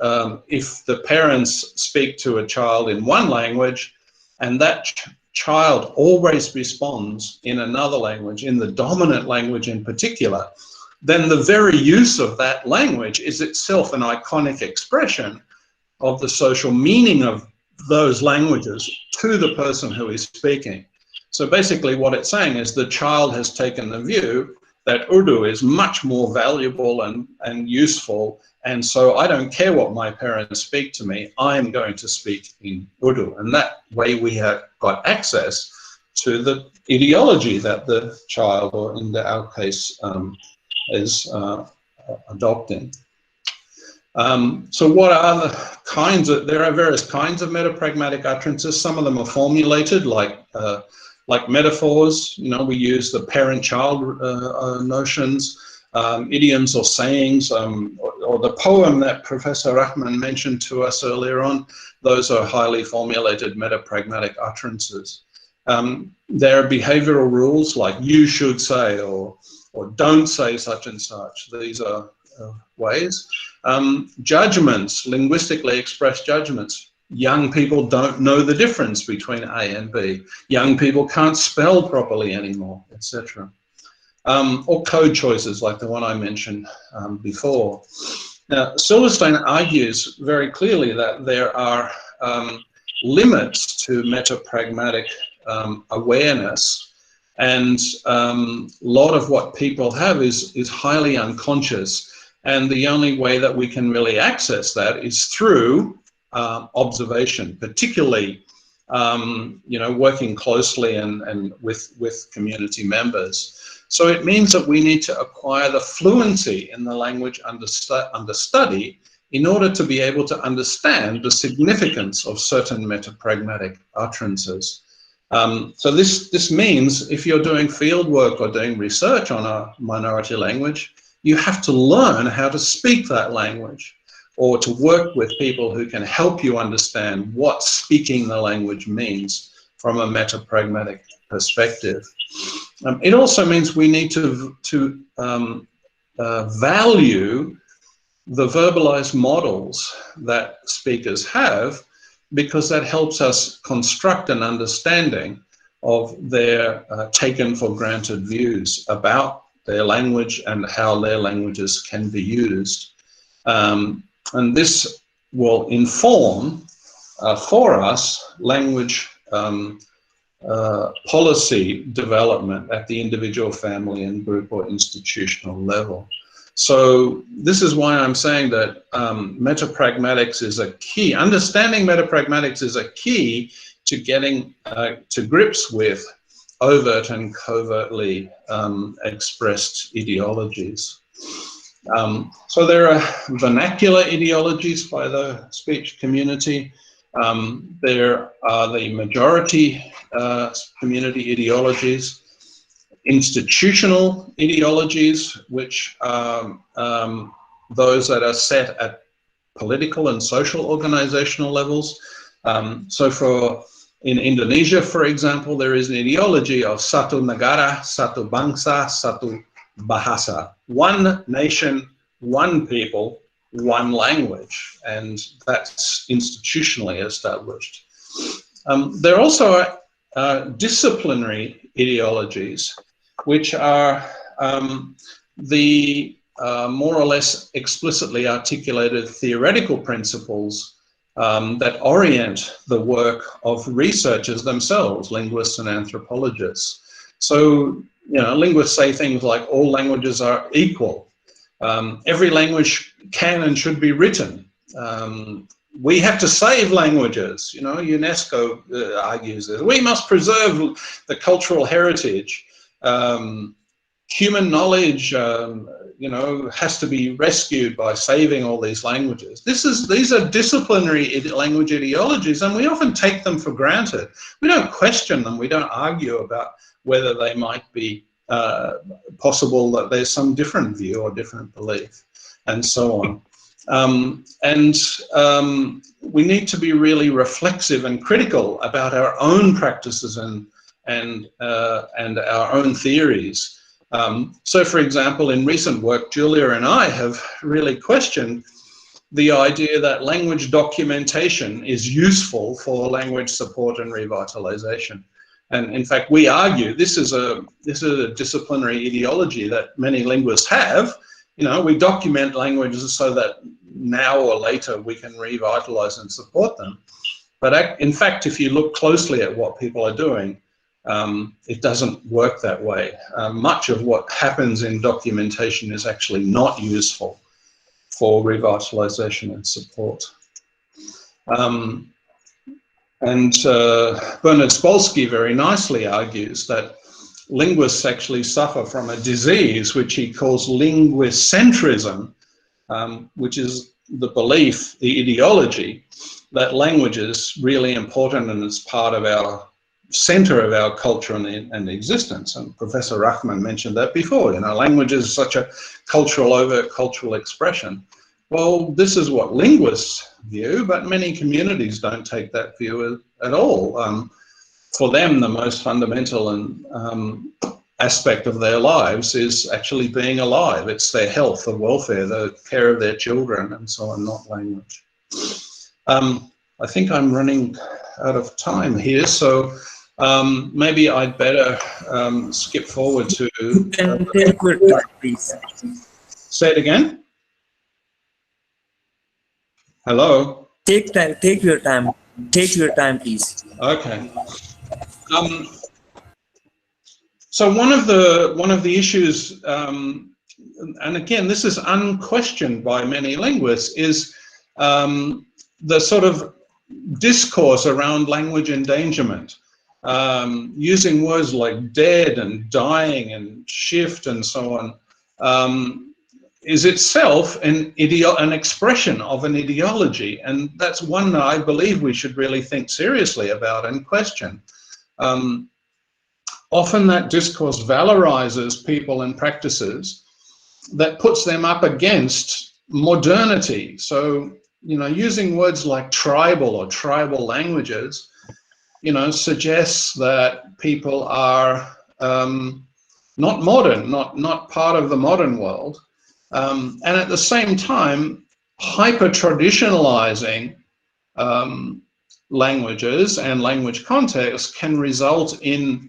if the parents speak to a child in one language and that child always responds in another language, in the dominant language in particular, then the very use of that language is itself an iconic expression of the social meaning of those languages to the person who is speaking. So basically what it's saying is the child has taken the view that Urdu is much more valuable and useful, and so I don't care what my parents speak to me, I'm going to speak in Urdu. And that way we have got access to the ideology that the child, or in our case, is adopting. So what are the kinds of, there are various kinds of meta-pragmatic utterances. Some of them are formulated like metaphors. You know, we use the parent-child notions. idioms or sayings, or the poem that Professor Rahman mentioned to us earlier on, those are highly formulated metapragmatic utterances. There are behavioral rules like you should say, or don't say such and such. These are ways. Judgments, linguistically expressed judgments. Young people don't know the difference between A and B. Young people can't spell properly anymore, etc. Or code choices like the one I mentioned before. Now, Silverstein argues very clearly that there are limits to metapragmatic awareness, and a lot of what people have is highly unconscious, and the only way that we can really access that is through observation, particularly working closely and with community members. So it means that we need to acquire the fluency in the language under study in order to be able to understand the significance of certain metapragmatic utterances. So this means if you're doing field work or doing research on a minority language, you have to learn how to speak that language, or to work with people who can help you understand what speaking the language means from a metapragmatic perspective. It also means we need to value the verbalized models that speakers have, because that helps us construct an understanding of their taken for granted views about their language and how their languages can be used. And this will inform for us language policy development at the individual, family, and group or institutional level. So this is why I'm saying that metapragmatics is a key. Understanding metapragmatics is a key to getting to grips with overt and covertly expressed ideologies. So there are vernacular ideologies by the speech community. There are the majority community ideologies, institutional ideologies, which are those that are set at political and social organizational levels. So in Indonesia, for example, there is an ideology of satu negara, satu bangsa, satu bahasa. One nation, one people, one language, and that's institutionally established. There also are disciplinary ideologies, which are the more or less explicitly articulated theoretical principles that orient the work of researchers themselves, linguists and anthropologists. So, linguists say things like all languages are equal. Every language can and should be written. We have to save languages. UNESCO argues this. We must preserve the cultural heritage. Human knowledge, has to be rescued by saving all these languages. These are disciplinary language ideologies, and we often take them for granted. We don't question them. We don't argue about whether they might be possible that there's some different view or different belief, and so on. We need to be really reflexive and critical about our own practices and our own theories. So, for example, in recent work, Julia and I have really questioned the idea that language documentation is useful for language support and revitalization. And in fact, we argue this is a disciplinary ideology that many linguists have. We document languages so that now or later we can revitalize and support them. But in fact, if you look closely at what people are doing, it doesn't work that way. Much of what happens in documentation is actually not useful for revitalization and support. Bernard Spolsky very nicely argues that linguists actually suffer from a disease which he calls linguicentrism, which is the belief, the ideology, that language is really important and it's part of our center of our culture and existence. And Professor Rahman mentioned that before. You know, language is such a overt cultural expression. Well, this is what linguists view, but many communities don't take that view at all. For them, the most fundamental and aspect of their lives is actually being alive. It's their health, the welfare, the care of their children, and so on, not language. I think I'm running out of time here, so maybe I'd better skip forward to... You can take your time, please. Say it again? Hello? Take your time. Take your time, please. Okay. So one of the issues, and again, this is unquestioned by many linguists, is the sort of discourse around language endangerment, using words like dead and dying and shift and so on, is itself an expression of an ideology, and that's one that I believe we should really think seriously about and question. Often that discourse valorizes people and practices that puts them up against modernity. So, you know, using words like tribal or tribal languages, you know, suggests that people are not modern, not part of the modern world. And at the same time, hyper-traditionalizing languages and language contexts can result in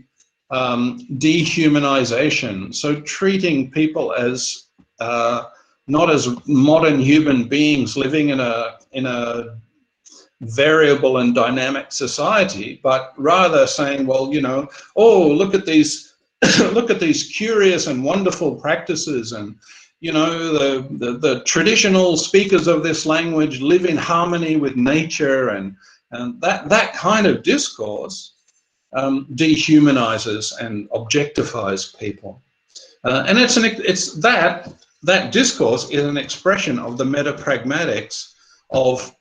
dehumanization. So treating people as not as modern human beings living in a variable and dynamic society, but rather saying, well, you know, oh, look at these look at these curious and wonderful practices, and you know, the traditional speakers of this language live in harmony with nature, and that kind of discourse dehumanizes and objectifies people, and it's that discourse is an expression of the meta-pragmatics of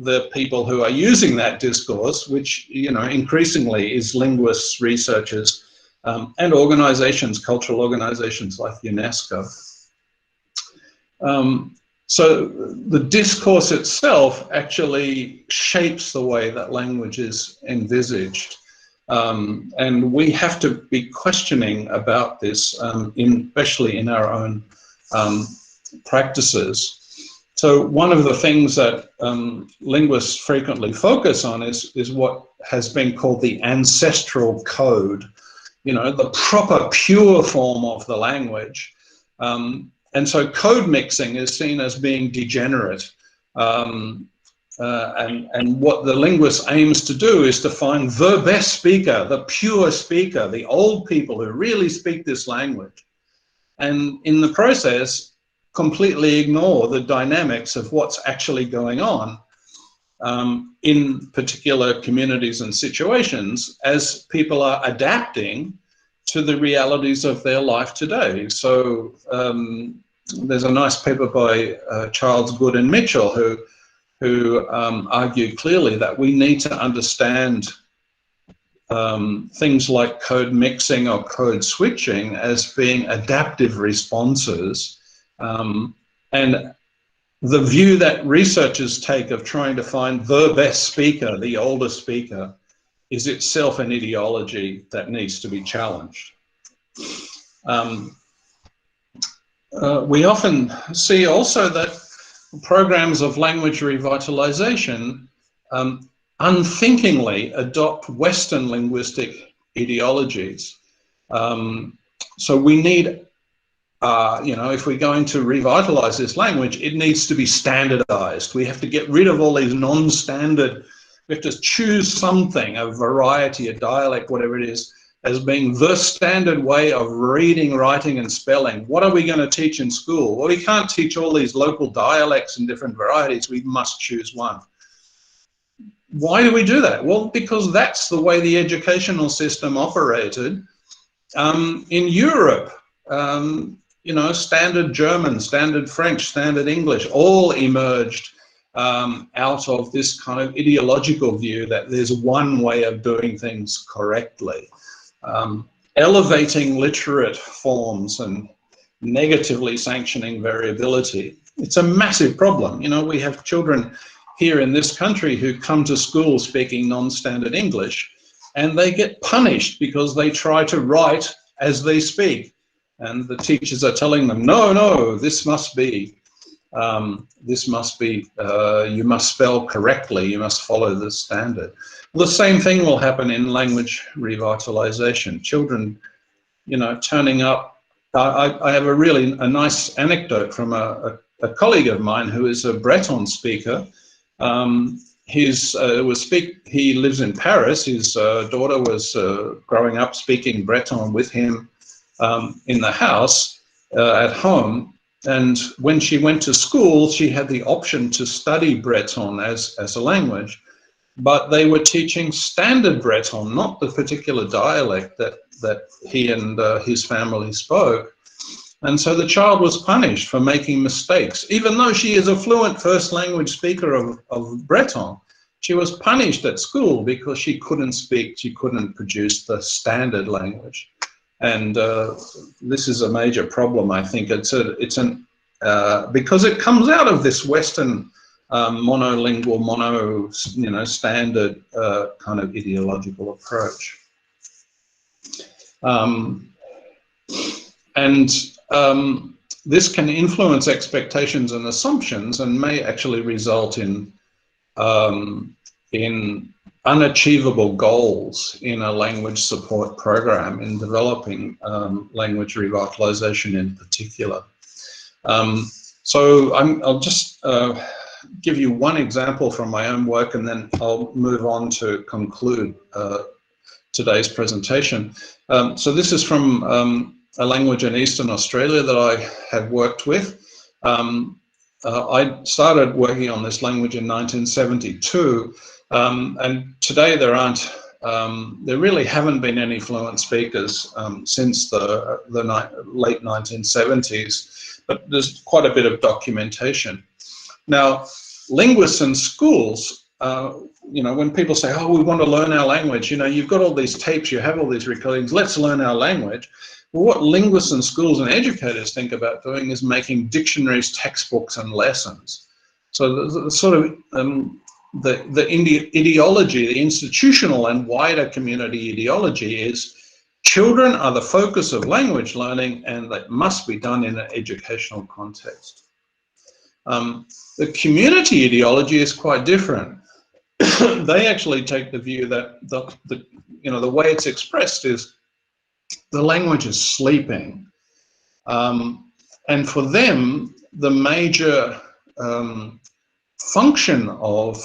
the people who are using that discourse, which, you know, increasingly is linguists, researchers, and organizations, cultural organizations like UNESCO. So the discourse itself actually shapes the way that language is envisaged. And we have to be questioning about this, especially in our own practices. So one of the things that linguists frequently focus on is what has been called the ancestral code, you know, the proper pure form of the language. And so code mixing is seen as being degenerate. And what the linguist aims to do is to find the best speaker, the pure speaker, the old people who really speak this language. And in the process, completely ignore the dynamics of what's actually going on in particular communities and situations as people are adapting to the realities of their life today. So there's a nice paper by Charles Good and Mitchell who argue clearly that we need to understand things like code mixing or code switching as being adaptive responses. And the view that researchers take of trying to find the best speaker, the oldest speaker, is itself an ideology that needs to be challenged. We often see also that programs of language revitalization unthinkingly adopt Western linguistic ideologies. So we need, you know, if we're going to revitalize this language, it needs to be standardized. We have to get rid of all these non-standard, we have to choose something, a variety, a dialect, whatever it is, as being the standard way of reading, writing, and spelling. What are we going to teach in school? Well, we can't teach all these local dialects and different varieties. We must choose one. Why do we do that? Well, because that's the way the educational system operated in Europe. You know, standard German, standard French, standard English all emerged out of this kind of ideological view that there's one way of doing things correctly. Elevating literate forms and negatively sanctioning variability. It's a massive problem. You know, we have children here in this country who come to school speaking non-standard English, and they get punished because they try to write as they speak. And the teachers are telling them, no, no, this must be, you must spell correctly, you must follow the standard. Well, the same thing will happen in language revitalization. Children, you know, turning up. I have a nice anecdote from a colleague of mine who is a Breton speaker. He lives in Paris. His daughter was growing up speaking Breton with him in the house at home. And when she went to school, she had the option to study Breton as a language, but they were teaching standard Breton, not the particular dialect that he and his family spoke. And so the child was punished for making mistakes. Even though she is a fluent first language speaker of Breton, she was punished at school because she couldn't speak, she couldn't produce the standard language. And this is a major problem, I think. Because it comes out of this Western monolingual, standard kind of ideological approach. This can influence expectations and assumptions and may actually result in unachievable goals in a language support program in developing language revitalization in particular. So I'll just give you one example from my own work, and then I'll move on to conclude today's presentation. So this is from a language in Eastern Australia that I have worked with. I started working on this language in 1972, and today there really haven't been any fluent speakers since the late 1970s, but there's quite a bit of documentation. Now, linguists and schools, when people say, oh, we want to learn our language, you've got all these tapes, you have all these recordings, let's learn our language. Well, what linguists and schools and educators think about doing is making dictionaries, textbooks, and lessons. So the sort of the ideology, the institutional and wider community ideology is children are the focus of language learning, and that must be done in an educational context. The community ideology is quite different. They actually take the view that the way it's expressed is the language is sleeping, and for them the major function of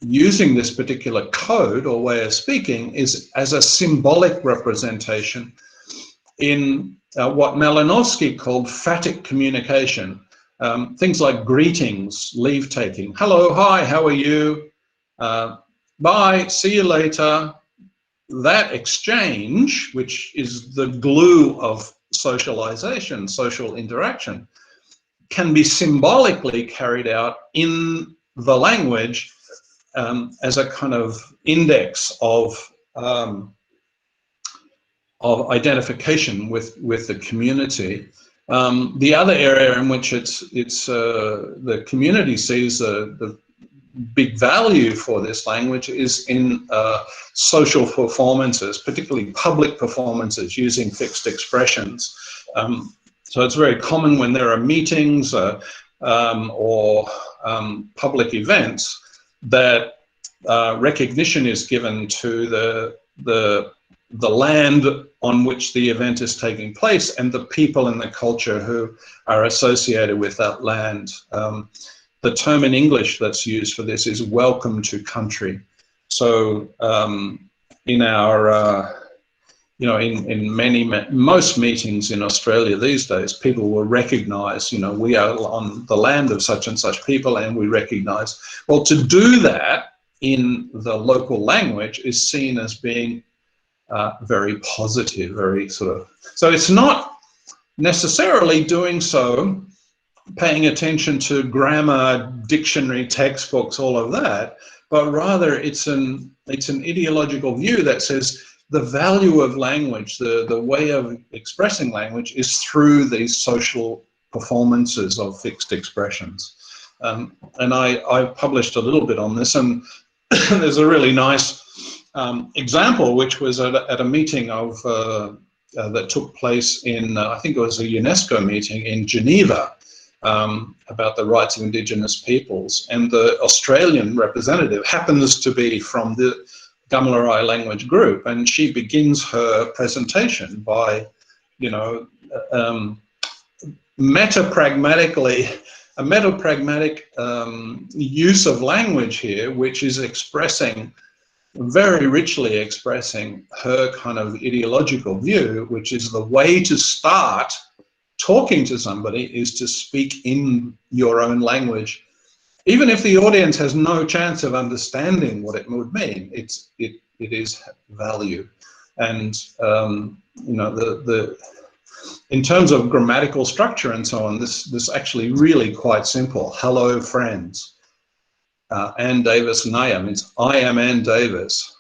using this particular code or way of speaking is as a symbolic representation in what Malinowski called phatic communication. Things like greetings, leave taking, hello, hi, how are you, bye, see you later. That exchange, which is the glue of socialization, social interaction, can be symbolically carried out in the language as a kind of index of identification with the community. The other area in which the community sees the big value for this language is in social performances, particularly public performances using fixed expressions. So it's very common when there are meetings or public events that recognition is given to the land on which the event is taking place and the people and the culture who are associated with that land. The term in English that's used for this is welcome to country. So in our, in most meetings in Australia these days, people will recognize, we are on the land of such and such people, and we recognize, well, to do that in the local language is seen as being very positive, very sort of, so it's not necessarily doing so paying attention to grammar, dictionary, textbooks, all of that, but rather it's an ideological view that says the value of language, the way of expressing language, is through these social performances of fixed expressions. And I published a little bit on this, and there's a really nice example, which was at a meeting of that took place in, I think it was a UNESCO meeting in Geneva, about the rights of Indigenous peoples, and the Australian representative happens to be from the Gamlarai language group, and she begins her presentation by, you know, metapragmatic use of language here, which is expressing, very richly expressing, her kind of ideological view, which is the way to start talking to somebody is to speak in your own language, even if the audience has no chance of understanding what it would mean. It is value. And you know, in terms of grammatical structure and so on, this actually really quite simple. Hello, friends. Ann Davis Naya means I am Ann Davis.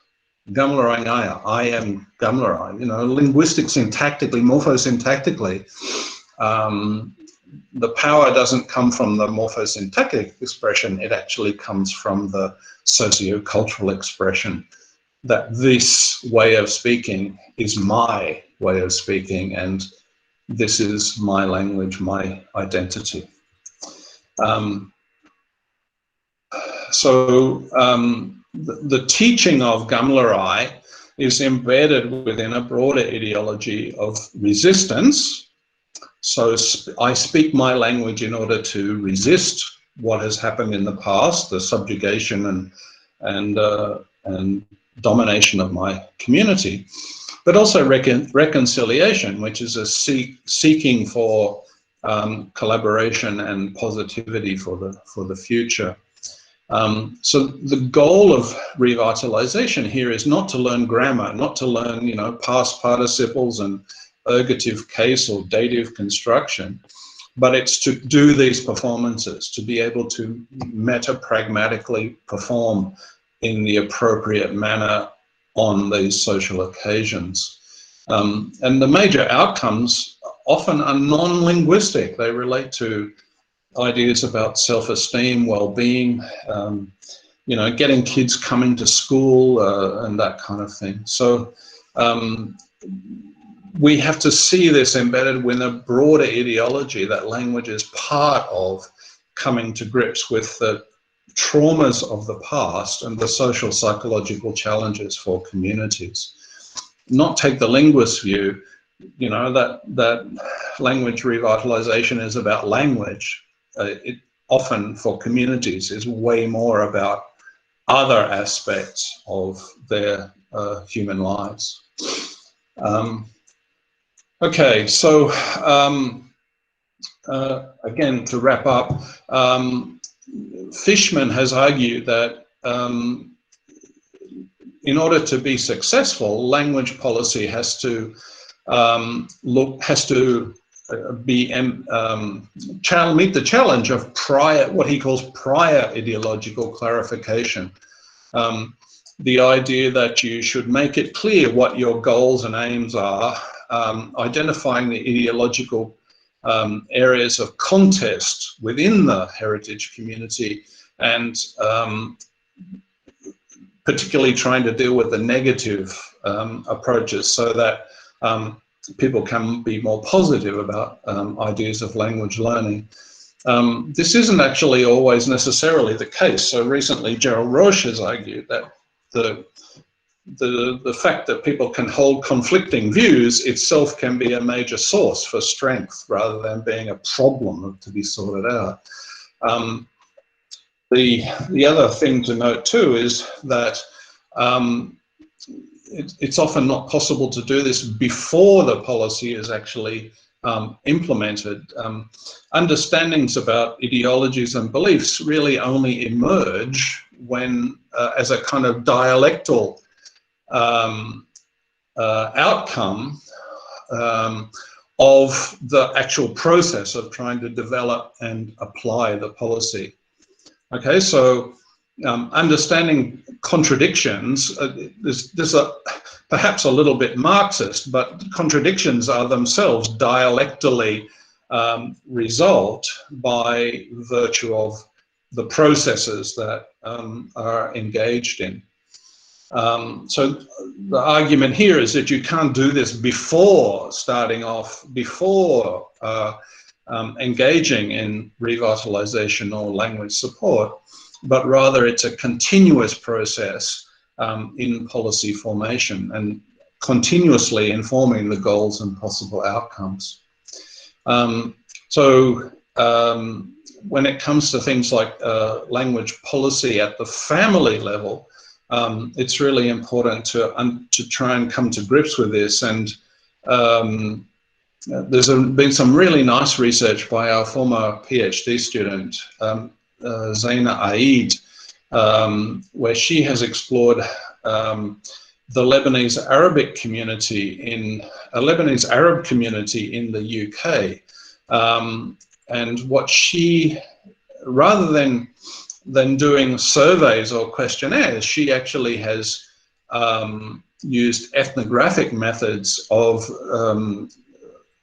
Gamlarai Naya, I am Gamlarai. You know, linguistic, syntactically, morphosyntactically, the power doesn't come from the morphosyntactic expression, it actually comes from the socio-cultural expression that this way of speaking is my way of speaking, and this is my language, my identity. The teaching of Gamlarai is embedded within a broader ideology of resistance. So I speak my language in order to resist what has happened in the past, the subjugation and domination of my community, but also reconciliation, which is a seeking for collaboration and positivity for the future. So the goal of revitalization here is not to learn grammar, not to learn, you know, past participles and ergative case or dative construction, but it's to do these performances, to be able to metapragmatically perform in the appropriate manner on these social occasions. And the major outcomes often are non-linguistic. They relate to ideas about self-esteem, well-being, you know, getting kids coming to school and that kind of thing. So we have to see this embedded with a broader ideology that language is part of coming to grips with the traumas of the past and the social psychological challenges for communities. Not take the linguist view, you know, that language revitalization is about language. It often for communities is way more about other aspects of their human lives. Okay, so again, to wrap up, Fishman has argued that in order to be successful, language policy has to meet the challenge of what he calls prior ideological clarification. The idea that you should make it clear what your goals and aims are, identifying the ideological areas of contest within the heritage community, and particularly trying to deal with the negative approaches so that people can be more positive about ideas of language learning. This isn't actually always necessarily the case. So recently Gerald Roche has argued that the fact that people can hold conflicting views itself can be a major source for strength rather than being a problem to be sorted out. The other thing to note too is that it's often not possible to do this before the policy is actually implemented. Understandings about ideologies and beliefs really only emerge when, as a kind of dialectal outcome of the actual process of trying to develop and apply the policy. Okay, so understanding contradictions, there's perhaps a little bit Marxist, but contradictions are themselves dialectically result by virtue of the processes that are engaged in. So the argument here is that you can't do this before starting off, before engaging in revitalization or language support, but rather it's a continuous process in policy formation and continuously informing the goals and possible outcomes. When it comes to things like language policy at the family level, it's really important to try and come to grips with this. And there's been some really nice research by our former PhD student, Zaina Aid, where she has explored the Lebanese Arabic community in a Lebanese Arab community in the UK. And what she, rather than doing surveys or questionnaires, she actually has used ethnographic methods of,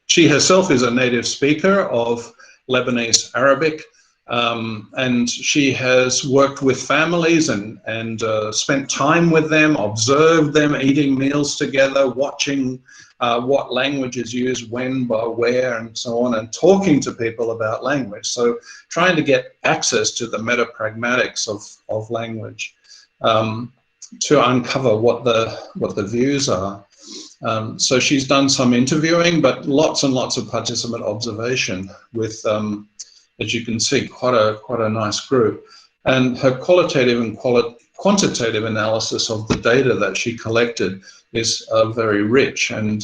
she herself is a native speaker of Lebanese Arabic, and she has worked with families and spent time with them, observed them eating meals together, watching what language is used when, by where, and so on, and talking to people about language. So trying to get access to the meta-pragmatics of language to uncover what the views are. So she's done some interviewing, but lots and lots of participant observation with, as you can see, quite a nice group. And her qualitative and quantitative analysis of the data that she collected is very rich. And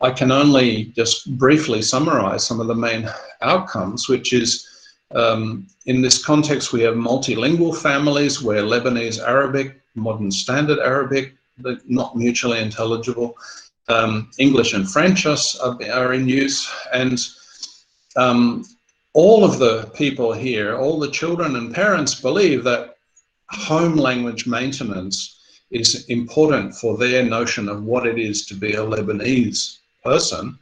I can only just briefly summarize some of the main outcomes, which is in this context, we have multilingual families where Lebanese Arabic, modern standard Arabic, they're not mutually intelligible. English and French are in use. And all of the people here, all the children and parents believe that home language maintenance is important for their notion of what it is to be a Lebanese person.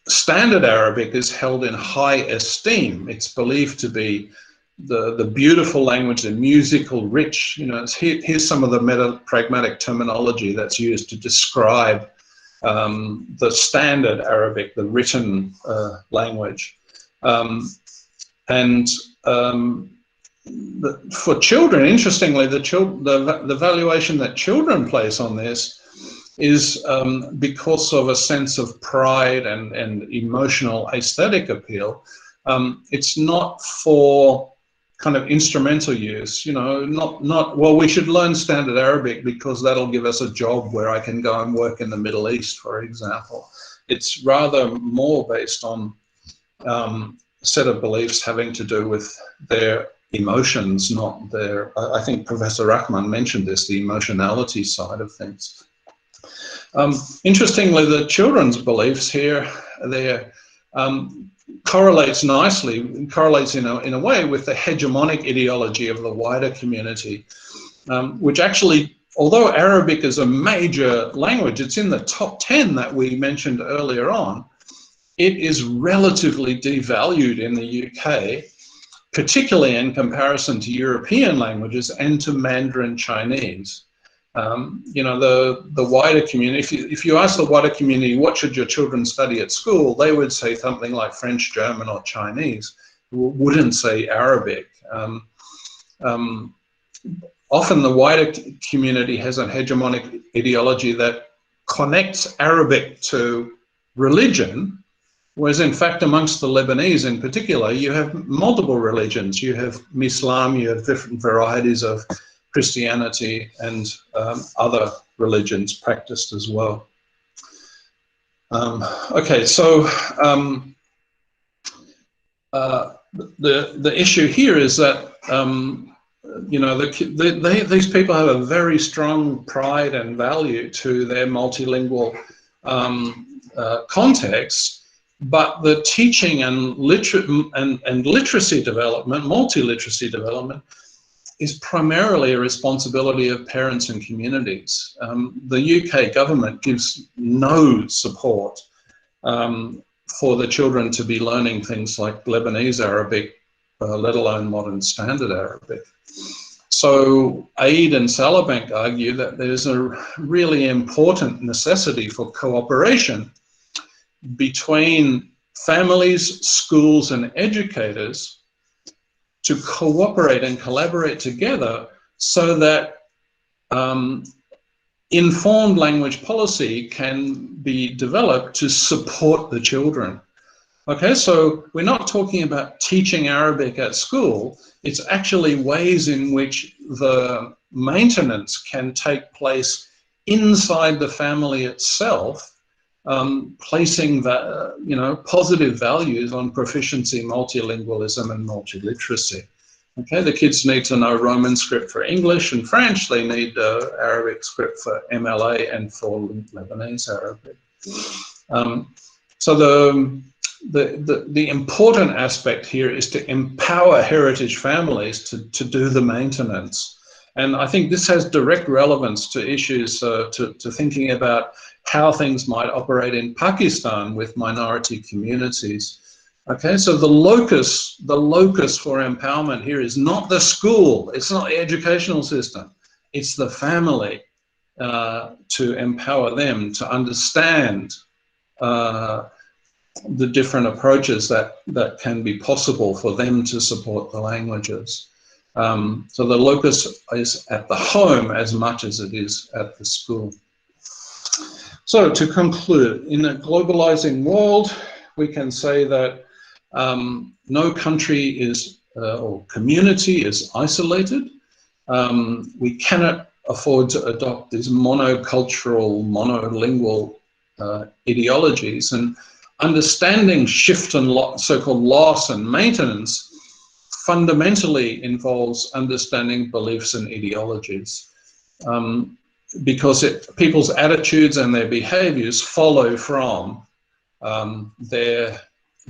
Standard Arabic is held in high esteem. It's believed to be the beautiful language, the musical, rich, you know, here's some of the meta-pragmatic terminology that's used to describe the standard Arabic, the written language. For children, interestingly, the valuation that children place on this is because of a sense of pride and emotional aesthetic appeal. It's not for kind of instrumental use, you know, not well, we should learn standard Arabic because that'll give us a job where I can go and work in the Middle East, for example. It's rather more based on a set of beliefs having to do with their emotions, not their, I think Professor Rahman mentioned this, the emotionality side of things. Interestingly, the children's beliefs here, they're correlates in a way with the hegemonic ideology of the wider community, which actually, although Arabic is a major language, it's in the top 10 that we mentioned earlier on, it is relatively devalued in the UK, particularly in comparison to European languages and to Mandarin Chinese. You know, the wider community, if you ask the wider community, what should your children study at school, they would say something like French, German, or Chinese, wouldn't say Arabic. Often the wider community has a hegemonic ideology that connects Arabic to religion, whereas in fact amongst the Lebanese in particular, you have multiple religions. You have Islam, you have different varieties of Christianity and other religions practiced as well. Okay, so the issue here is that you know, these people have a very strong pride and value to their multilingual context, but the teaching and literacy development, multi-literacy development, is primarily a responsibility of parents and communities. The UK government gives no support for the children to be learning things like Lebanese Arabic, let alone modern standard Arabic. So Aid and Salabank argue that there's a really important necessity for cooperation between families, schools, and educators to cooperate and collaborate together so that informed language policy can be developed to support the children. Okay, so we're not talking about teaching Arabic at school. It's actually ways in which the maintenance can take place inside the family itself, placing that, you know, positive values on proficiency, multilingualism, and multiliteracy. Okay, the kids need to know Roman script for English and French. They need Arabic script for MLA and for Lebanese Arabic. So the important aspect here is to empower heritage families to do the maintenance. And I think this has direct relevance to issues, to thinking about how things might operate in Pakistan with minority communities. Okay, so the locus for empowerment here is not the school, it's not the educational system, it's the family, to empower them to understand the different approaches that can be possible for them to support the languages. So the locus is at the home as much as it is at the school. So to conclude, in a globalizing world, we can say that no country is, or community is isolated. We cannot afford to adopt these monocultural, monolingual ideologies, and understanding shift and so-called loss and maintenance fundamentally involves understanding beliefs and ideologies, because people's attitudes and their behaviors follow from their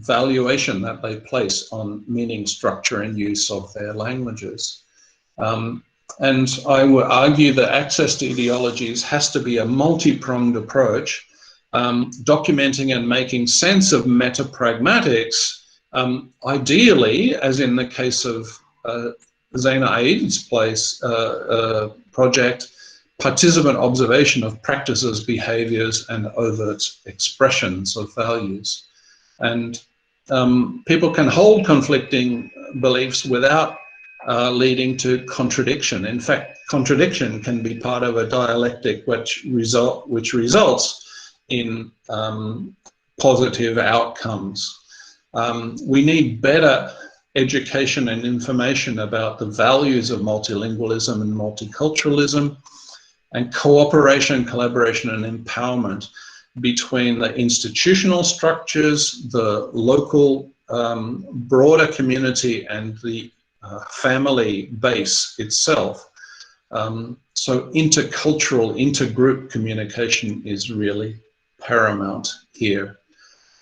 valuation that they place on meaning, structure, and use of their languages. And I would argue that access to ideologies has to be a multi-pronged approach, documenting and making sense of meta-pragmatics, ideally, as in the case of Zaina Aid's project, participant observation of practices, behaviors, and overt expressions of values. And people can hold conflicting beliefs without leading to contradiction. In fact, contradiction can be part of a dialectic which results in positive outcomes. We need better education and information about the values of multilingualism and multiculturalism, and cooperation, collaboration, and empowerment between the institutional structures, the local broader community, and the family base itself. So intercultural, intergroup communication is really paramount here.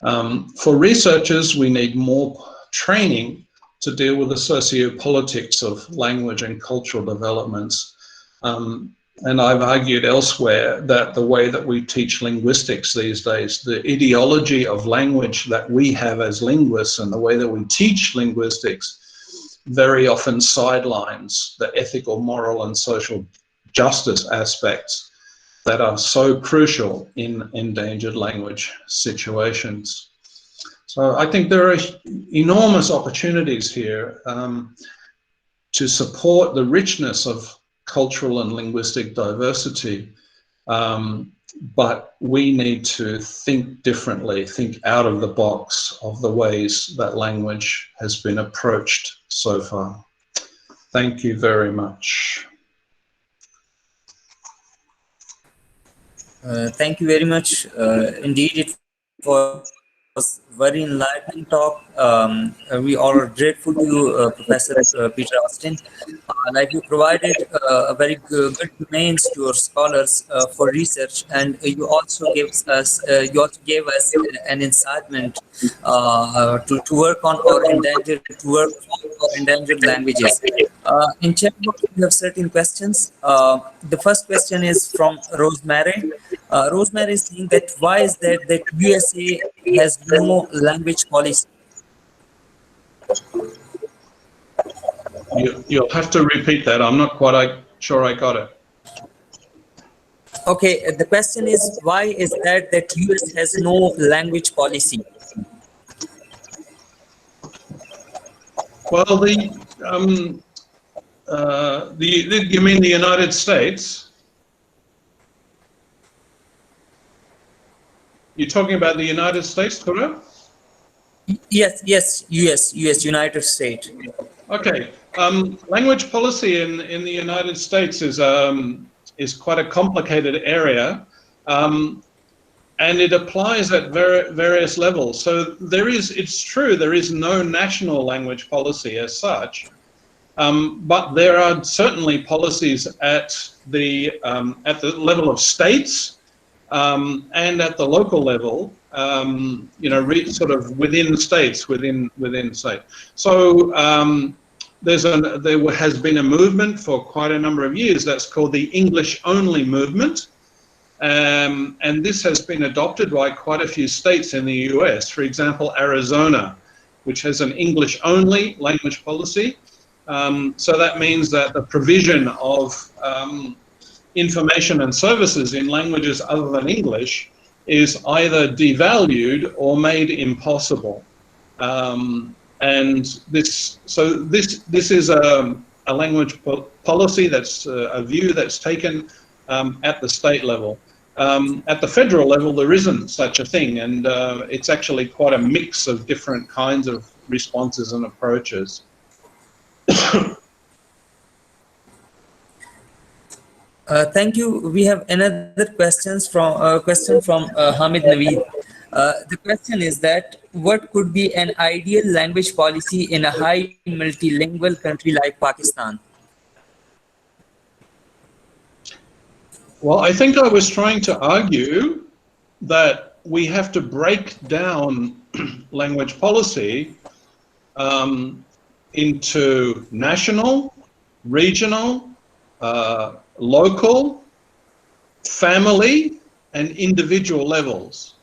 For researchers, we need more training to deal with the sociopolitics of language and cultural developments. And I've argued elsewhere that the way that we teach linguistics these days, the ideology of language that we have as linguists and the way that we teach linguistics very often sidelines the ethical, moral, and social justice aspects that are so crucial in endangered language situations. So I think there are enormous opportunities here to support the richness of cultural and linguistic diversity, but we need to think differently, think out of the box of the ways that language has been approached so far. Thank you very much. Thank you very much. Indeed, it was was very enlightening talk. We all are grateful to you, Professor Peter Austin. Like you provided a very good domains to your scholars for research, and you also gave us an incitement to work on our endangered to work for our endangered languages. In chat box, we have certain questions. The first question is from Rosemary. Rosemary is saying that why is that USA has no language policy? You'll have to repeat that. I'm not quite sure I got it. Okay, the question is why is that US has no language policy? Well, you mean the United States? You're talking about the United States, correct? Yes, US, United States. Okay. Language policy in the United States is quite a complicated area, and it applies at various levels. So it's true, there is no national language policy as such, but there are certainly policies at the level of states and at the local level. Sort of within states, within state. So there has been a movement for quite a number of years that's called the English-only movement, and this has been adopted by quite a few states in the US. For example, Arizona, which has an English-only language policy. So that means that the provision of information and services in languages other than English is either devalued or made impossible. And this is a language policy that's a view that's taken at the state level. At the federal level, there isn't such a thing, and it's actually quite a mix of different kinds of responses and approaches. Thank you. We have another question from Hamid Naveed. The question is that what could be an ideal language policy in a high multilingual country like Pakistan? Well, I think I was trying to argue that we have to break down language policy into national, regional, local, family, and individual levels.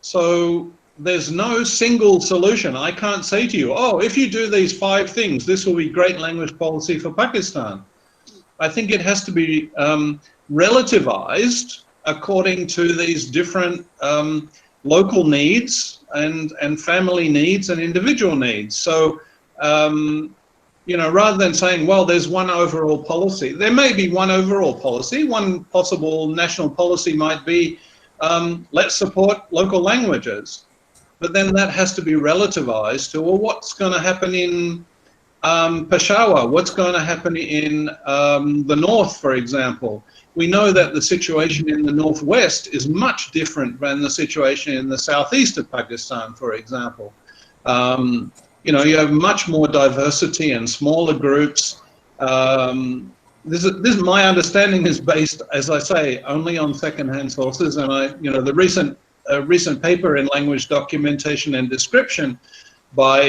So there's no single solution. I can't say to you, oh, if you do these 5 things, this will be great language policy for Pakistan. I think it has to be relativized according to these different local needs and family needs and individual needs. So, rather than saying, well, there's one overall policy, there may be one overall policy. One possible national policy might be, let's support local languages. But then that has to be relativized to, well, what's going to happen in Peshawar? What's going to happen in the north, for example? We know that the situation in the northwest is much different than the situation in the southeast of Pakistan, for example. You have much more diversity and smaller groups. This my understanding is based, as I say, only on secondhand sources. And the recent paper in Language Documentation and Description by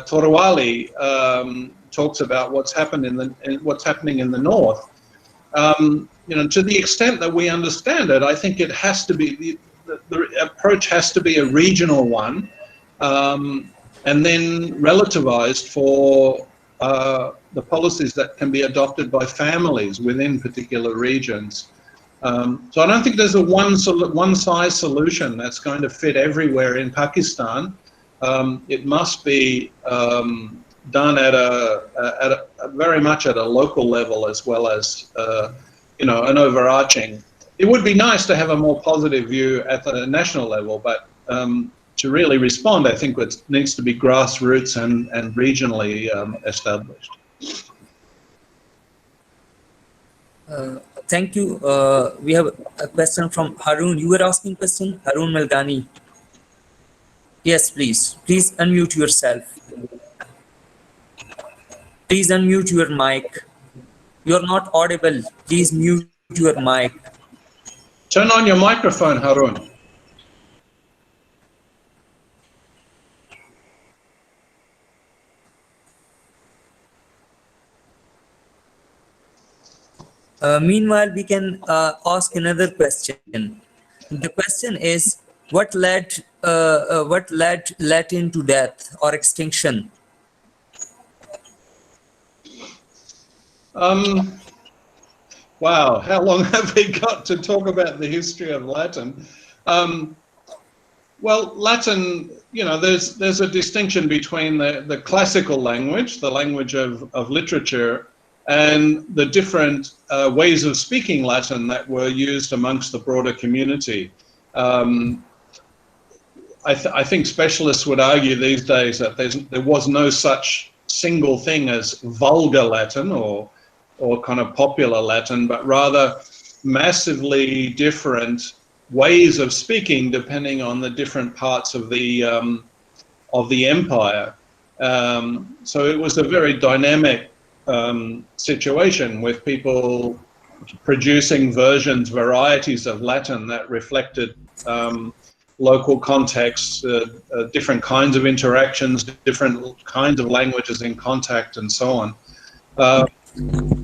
Torwali talks about what's happening in the north. To the extent that we understand it, I think it has to be the approach has to be a regional one. And then relativized for the policies that can be adopted by families within particular regions. So I don't think there's a one-size solution that's going to fit everywhere in Pakistan. It must be done at a very much at a local level as well as an overarching. It would be nice to have a more positive view at the national level, but to really respond, I think it needs to be grassroots and regionally established. Thank you. We have a question from Harun. You were asking question, Harun Melgani. Yes, please. Please unmute yourself. Please unmute your mic. You're not audible. Please mute your mic. Turn on your microphone, Harun. Meanwhile, we can ask another question. The question is, what led Latin to death or extinction? Wow, how long have we got to talk about the history of Latin? Well, Latin, there's a distinction between the classical language, the language of literature, and the different ways of speaking Latin that were used amongst the broader community. I think specialists would argue these days that there was no such single thing as vulgar Latin or kind of popular Latin, but rather massively different ways of speaking depending on the different parts of the empire. So it was a very dynamic situation with people producing versions, varieties of Latin that reflected local contexts, different kinds of interactions, different kinds of languages in contact, and so on.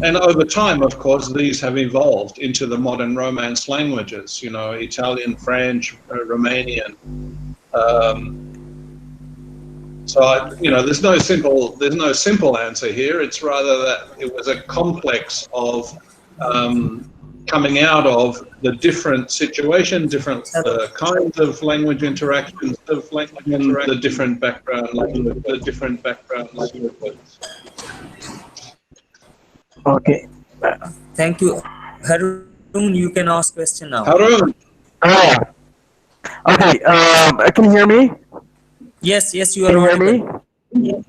And over time, of course, these have evolved into the modern Romance languages, Italian, French, Romanian. There's no simple answer here. It's rather that it was a complex of coming out of the different situation, different kinds of language interactions, the different background languages. Okay. Thank you. Harun, you can ask question now. Harun. Okay. Can you hear me? Yes, you Can are you hear audible. me?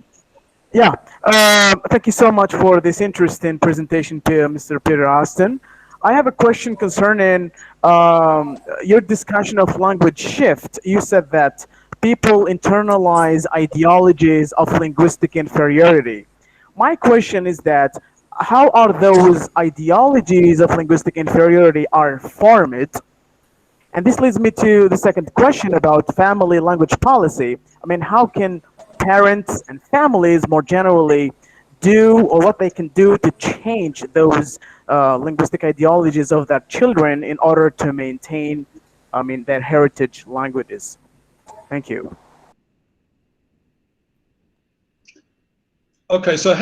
Yeah. Thank you so much for this interesting presentation to Mr. Peter Austin. I have a question concerning your discussion of language shift. You said that people internalize ideologies of linguistic inferiority. My question is that how are those ideologies of linguistic inferiority are formed? And this leads me to the second question about family language policy. I mean, how can parents and families more generally do, or what they can do to change those linguistic ideologies of their children in order to maintain, their heritage languages? Thank you. Okay, so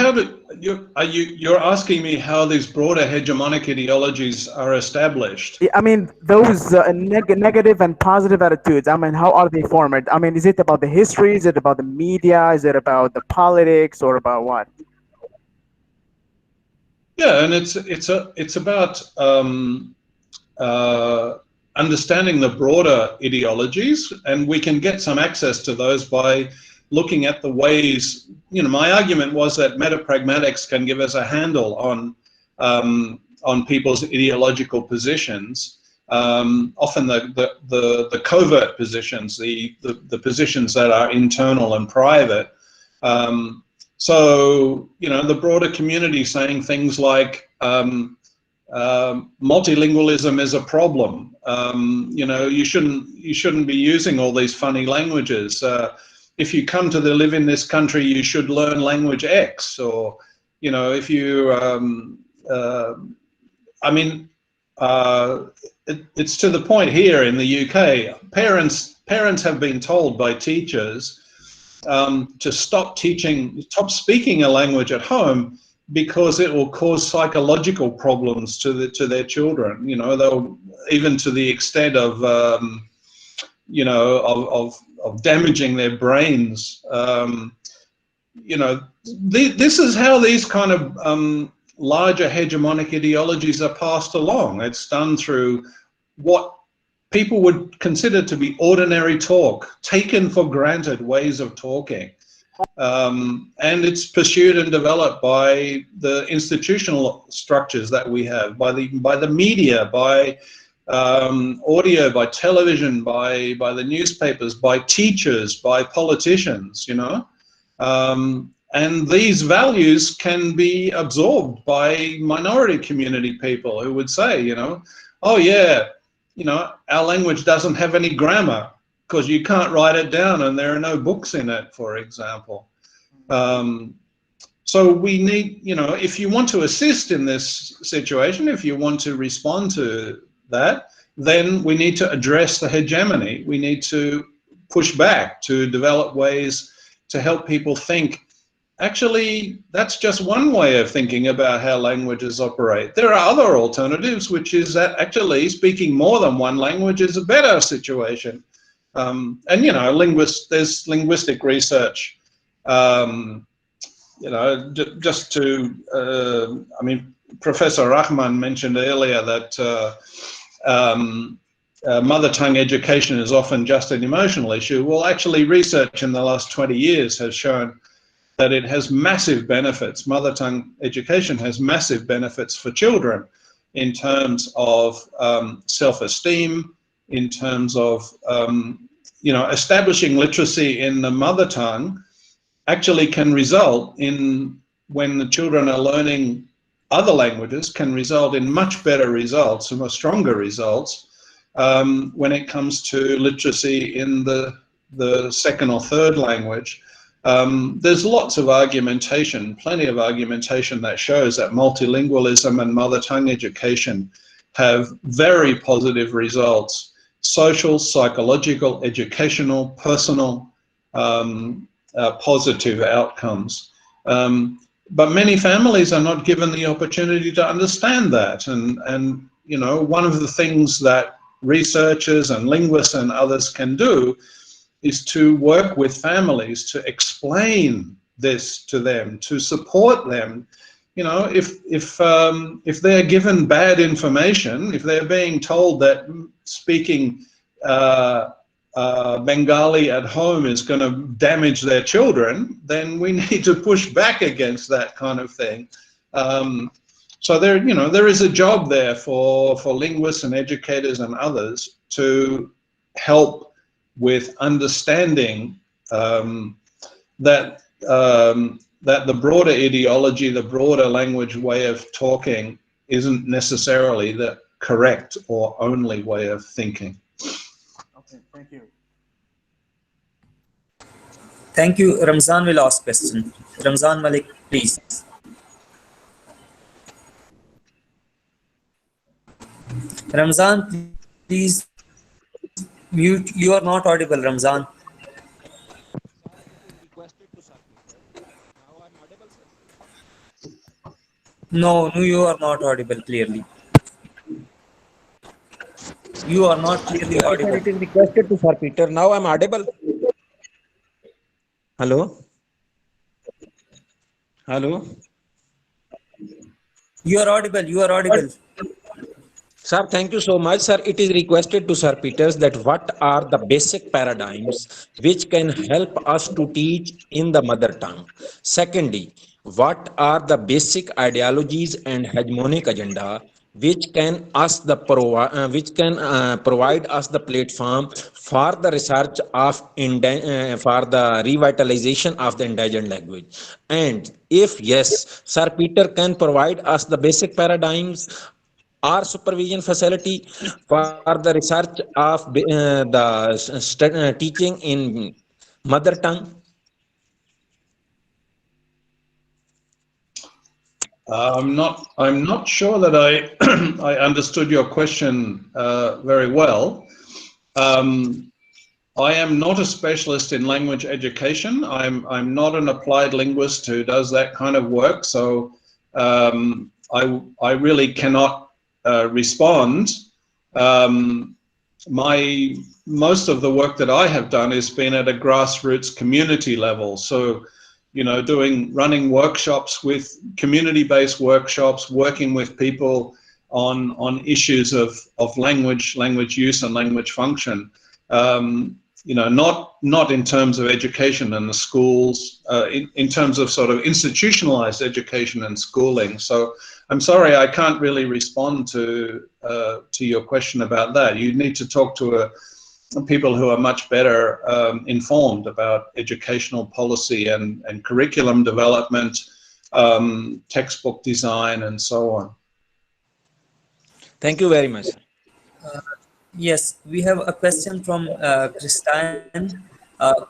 you're asking me how these broader hegemonic ideologies are established? Yeah, I mean, those negative and positive attitudes, I mean, how are they formed? I mean, is it about the history? Is it about the media? Is it about the politics, or about what? Yeah, and it's about understanding the broader ideologies, and we can get some access to those by looking at the ways. My argument was that metapragmatics can give us a handle on people's ideological positions, often the covert positions, the positions that are internal and private. So the broader community saying things like multilingualism is a problem. You shouldn't be using all these funny languages. If you come to live in this country, you should learn language X. Or if you it's to the point here in the UK. Parents have been told by teachers to stop speaking a language at home because it will cause psychological problems to their children. They'll even to the extent of of damaging their brains. This is how these kind of larger hegemonic ideologies are passed along. It's done through what people would consider to be ordinary talk, taken for granted ways of talking. And it's pursued and developed by the institutional structures that we have, by the media, by audio, by television, by the newspapers, by teachers, by politicians, you know. And these values can be absorbed by minority community people who would say, you know, oh yeah, you know, our language doesn't have any grammar because you can't write it down and there are no books in it, for example. So we need, you know, if you want to assist in this situation, if you want to respond to that, then we need to address the hegemony. We need to push back to develop ways to help people think, actually, that's just one way of thinking about how languages operate. There are other alternatives, which is that actually speaking more than one language is a better situation. And, you know, there's linguistic research, you know, just to, I mean, Professor Rahman mentioned earlier that mother tongue education is often just an emotional issue. Well, actually, research in the last 20 years has shown that it has massive benefits. Mother tongue education has massive benefits for children in terms of self-esteem, in terms of, you know, establishing literacy in the mother tongue actually can result in, when the children are learning other languages, can result in much better results and much stronger results when it comes to literacy in the second or third language. There's lots of argumentation, plenty of argumentation that shows that multilingualism and mother tongue education have very positive results, social, psychological, educational, personal, positive outcomes. But many families are not given the opportunity to understand that. And you know, one of the things that researchers and linguists and others can do is to work with families to explain this to them, to support them. You know, if they're given bad information, if they're being told that speaking Bengali at home is going to damage their children, then we need to push back against that kind of thing. So there, you know, there is a job there for linguists and educators and others to help with understanding that that the broader ideology, the broader language way of talking isn't necessarily the correct or only way of thinking. Okay, thank you. Thank you. Ramzan will ask question. Ramzan Malik, please. Ramzan, please mute. You are not audible, Ramzan. No, you are not audible clearly. You are not clearly audible. It is requested to Sir Peter. Now I'm audible. Hello? Hello? You are audible. You are audible. Sir, thank you so much. Sir, it is requested to Sir Peters that what are the basic paradigms which can help us to teach in the mother tongue. Secondly, what are the basic ideologies and hegemonic agenda which can provide us the platform for the research of for the revitalization of the indigenous language. And if yes, Sir Peter can provide us the basic paradigms or supervision facility for the research of the teaching in mother tongue. I'm not sure that I I understood your question very well. I am not a specialist in language education. I'm not an applied linguist who does that kind of work. So I really cannot respond. Most of the work that I have done has been at a grassroots community level. So, you know, running workshops with community-based workshops, working with people on issues of language use and language function. You know, not in terms of education in the schools, in terms of sort of institutionalized education and schooling. So I'm sorry, I can't really respond to your question about that. You need to talk to people who are much better informed about educational policy and curriculum development, textbook design, and so on. Thank you very much. Yes, we have a question from Christine.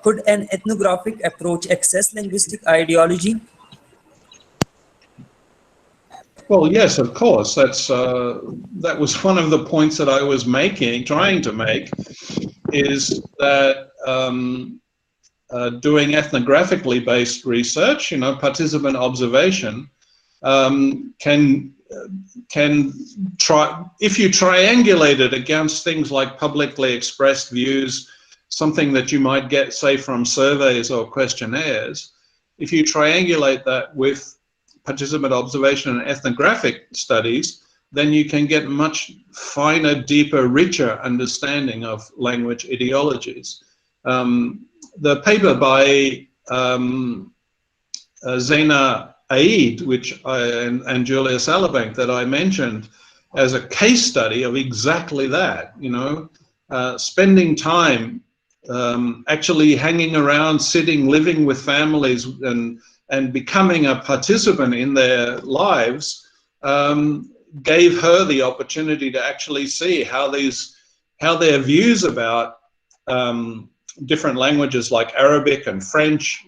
Could an ethnographic approach access linguistic ideology? Well, yes, of course. That was one of the points that I was trying to make, is that doing ethnographically based research, participant observation, can try, if you triangulate it against things like publicly expressed views, something that you might get, say, from surveys or questionnaires, if you triangulate that with participant observation and ethnographic studies, then you can get much finer, deeper, richer understanding of language ideologies. The paper by Zaina Aid, and Julia Salabank that I mentioned as a case study of exactly that, spending time actually hanging around, sitting, living with families and becoming a participant in their lives, gave her the opportunity to actually see how their views about different languages like Arabic and French,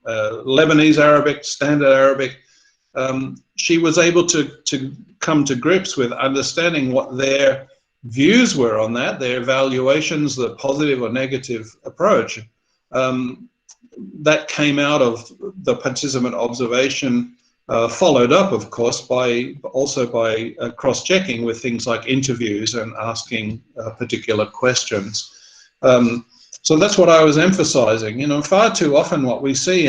Lebanese Arabic, Standard Arabic, she was able to come to grips with understanding what their views were on that, their evaluations, the positive or negative approach. That came out of the participant observation, followed up, of course, by cross-checking with things like interviews and asking particular questions. So that's what I was emphasizing. Far too often what we see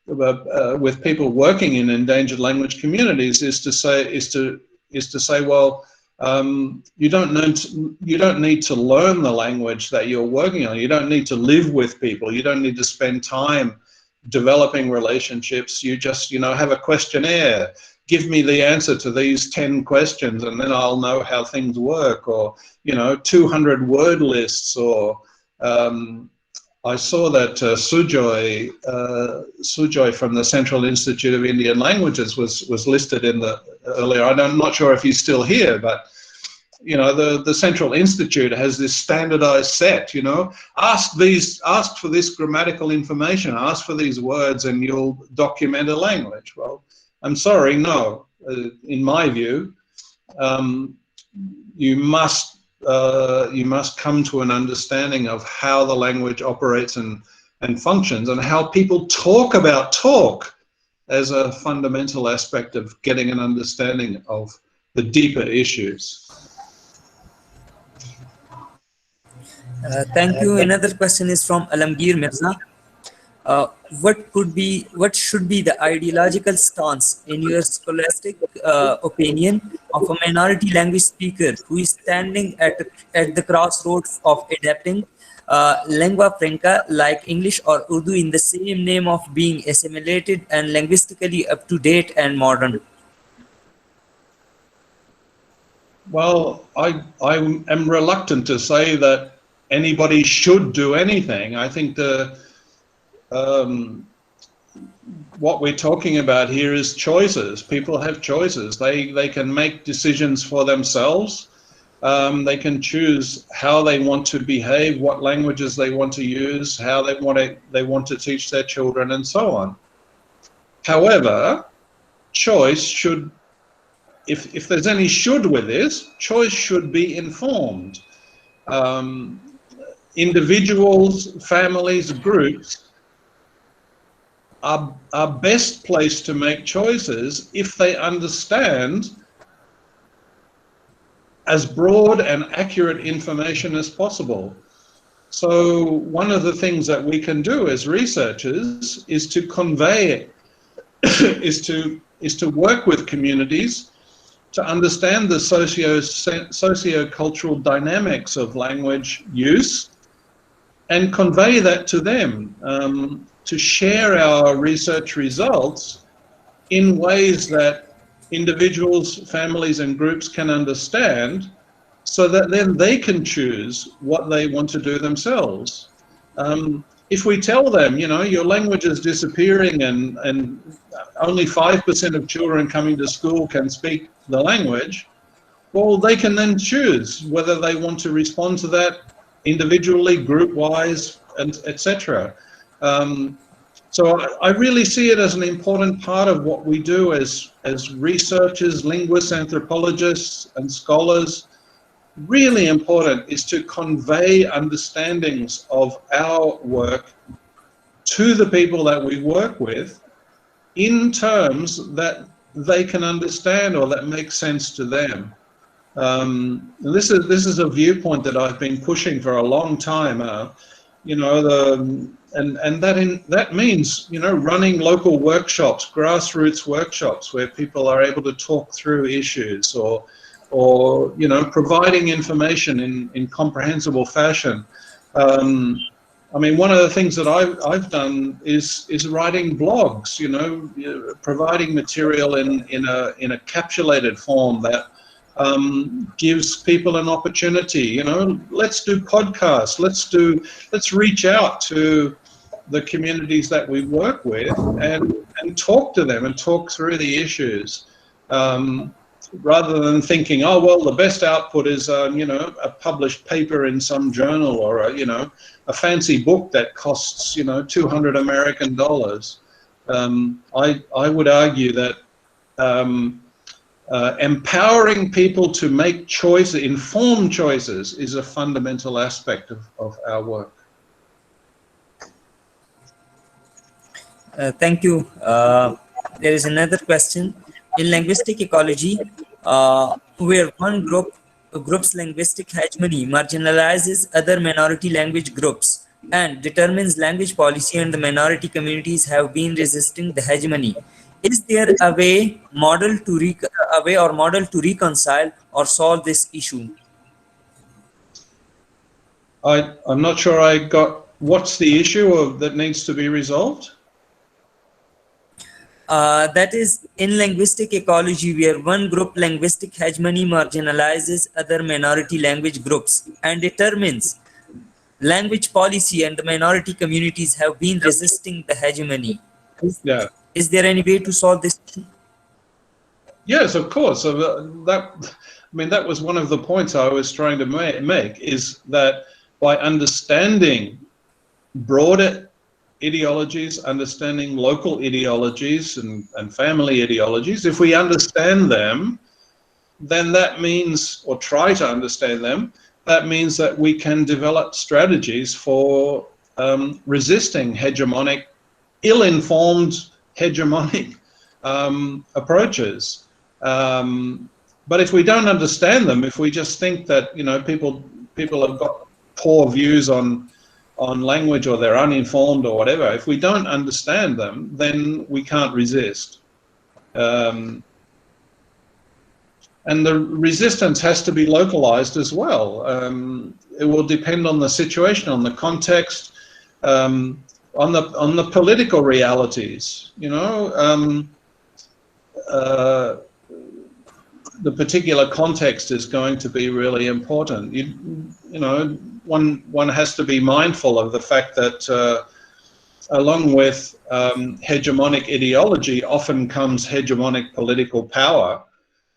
with people working in endangered language communities is to say, well, you don't need to learn the language that you're working on. You don't need to live with people. You don't need to spend time developing relationships. You just, have a questionnaire. Give me the answer to these 10 questions and then I'll know how things work, or, 200 word lists, or I saw that Sujoy from the Central Institute of Indian Languages was listed in the earlier. I'm not sure if he's still here, but the Central Institute has this standardized set. Ask for this grammatical information, ask for these words, and you'll document a language. Well, I'm sorry, no. In my view, you must come to an understanding of how the language operates and functions, and how people talk about talk as a fundamental aspect of getting an understanding of the deeper issues. Thank you. Another question is from Alamgir Mirza. What should be the ideological stance, in your scholastic opinion, of a minority language speaker who is standing at the crossroads of adapting lingua franca like English or Urdu in the same name of being assimilated and linguistically up to date and modern? Well, I am reluctant to say that anybody should do anything. I think what we're talking about here is choices. People have choices. They can make decisions for themselves. They can choose how they want to behave, what languages they want to use, how they want to teach their children, and so on. However, choice should, if there's any should with this, choice should be informed. Individuals, families, groups are best placed to make choices if they understand as broad and accurate information as possible. So one of the things that we can do as researchers is to convey, is to work with communities to understand the socio-cultural dynamics of language use and convey that to them, to share our research results in ways that individuals, families, and groups can understand, so that then they can choose what they want to do themselves. If we tell them, you know, your language is disappearing and only 5% of children coming to school can speak the language, well, they can then choose whether they want to respond to that individually, group-wise, and etc. So I really see it as an important part of what we do as researchers, linguists, anthropologists, and scholars. Really important is to convey understandings of our work to the people that we work with in terms that they can understand or that make sense to them. This is a viewpoint that I've been pushing for a long time. You know, that means, you know, running local workshops, grassroots workshops where people are able to talk through issues, or you know, providing information in comprehensible fashion. I mean, one of the things that I've done is writing blogs. You know, providing material in a capsulated form that gives people an opportunity. You know, let's do podcasts. Let's reach out to the communities that we work with and talk to them and talk through the issues. Rather than thinking, oh, well, the best output is, you know, a published paper in some journal, or you know, a fancy book that costs, you know, 200 American dollars. I would argue that empowering people to make choices, informed choices, is a fundamental aspect of our work. Thank you. There is another question. In linguistic ecology, where one group's linguistic hegemony marginalizes other minority language groups and determines language policy, and the minority communities have been resisting the hegemony, is there a way model to reconcile or solve this issue? I'm not sure I got, what's the issue that needs to be resolved? That is, in linguistic ecology, where one group linguistic hegemony marginalizes other minority language groups and determines language policy, and the minority communities have been resisting the hegemony. Yeah. Is there any way to solve this issue? Yes, of course. I mean, that was one of the points I was trying to make, is that by understanding broader ideologies, understanding local ideologies and family ideologies, if we understand them, then that means, or try to understand them, that means that we can develop strategies for resisting hegemonic, ill-informed hegemonic approaches. But if we don't understand them, if we just think that, you know, people have got poor views on language, or they're uninformed or whatever, if we don't understand them, then we can't resist. And the resistance has to be localized as well. It will depend on the situation, on the context, on the political realities. You know, the particular context is going to be really important. You know, one has to be mindful of the fact that along with hegemonic ideology often comes hegemonic political power,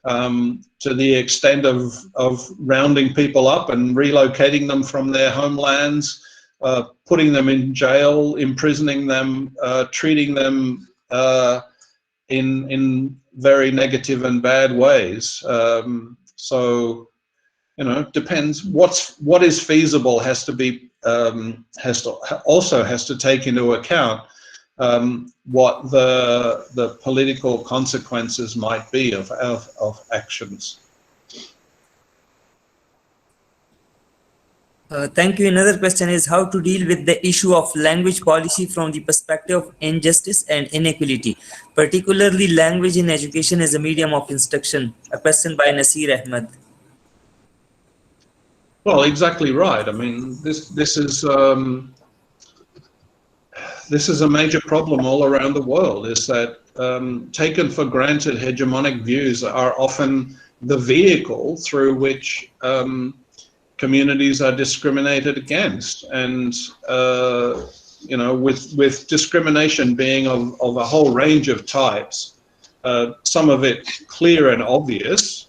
to the extent of rounding people up and relocating them from their homelands, putting them in jail, imprisoning them, treating them in very negative and bad ways. So, you know, it depends. What is feasible has to be has to take into account what the political consequences might be of actions. Thank you. Another question is how to deal with the issue of language policy from the perspective of injustice and inequality, particularly language in education as a medium of instruction. A question by Nasir Ahmed. Well, exactly right. I mean, this is a major problem all around the world, is that taken for granted hegemonic views are often the vehicle through which communities are discriminated against. And you know, with discrimination being of a whole range of types, some of it clear and obvious,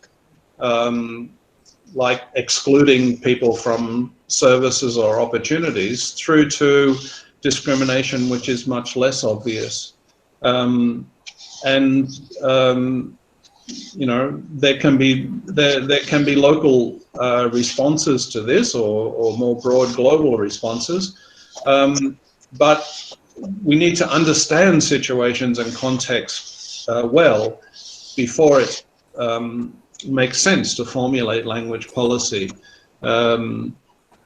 like excluding people from services or opportunities, through to discrimination which is much less obvious. You know, there can be local responses to this, or more broad global responses, but we need to understand situations and contexts well before it makes sense to formulate language policy.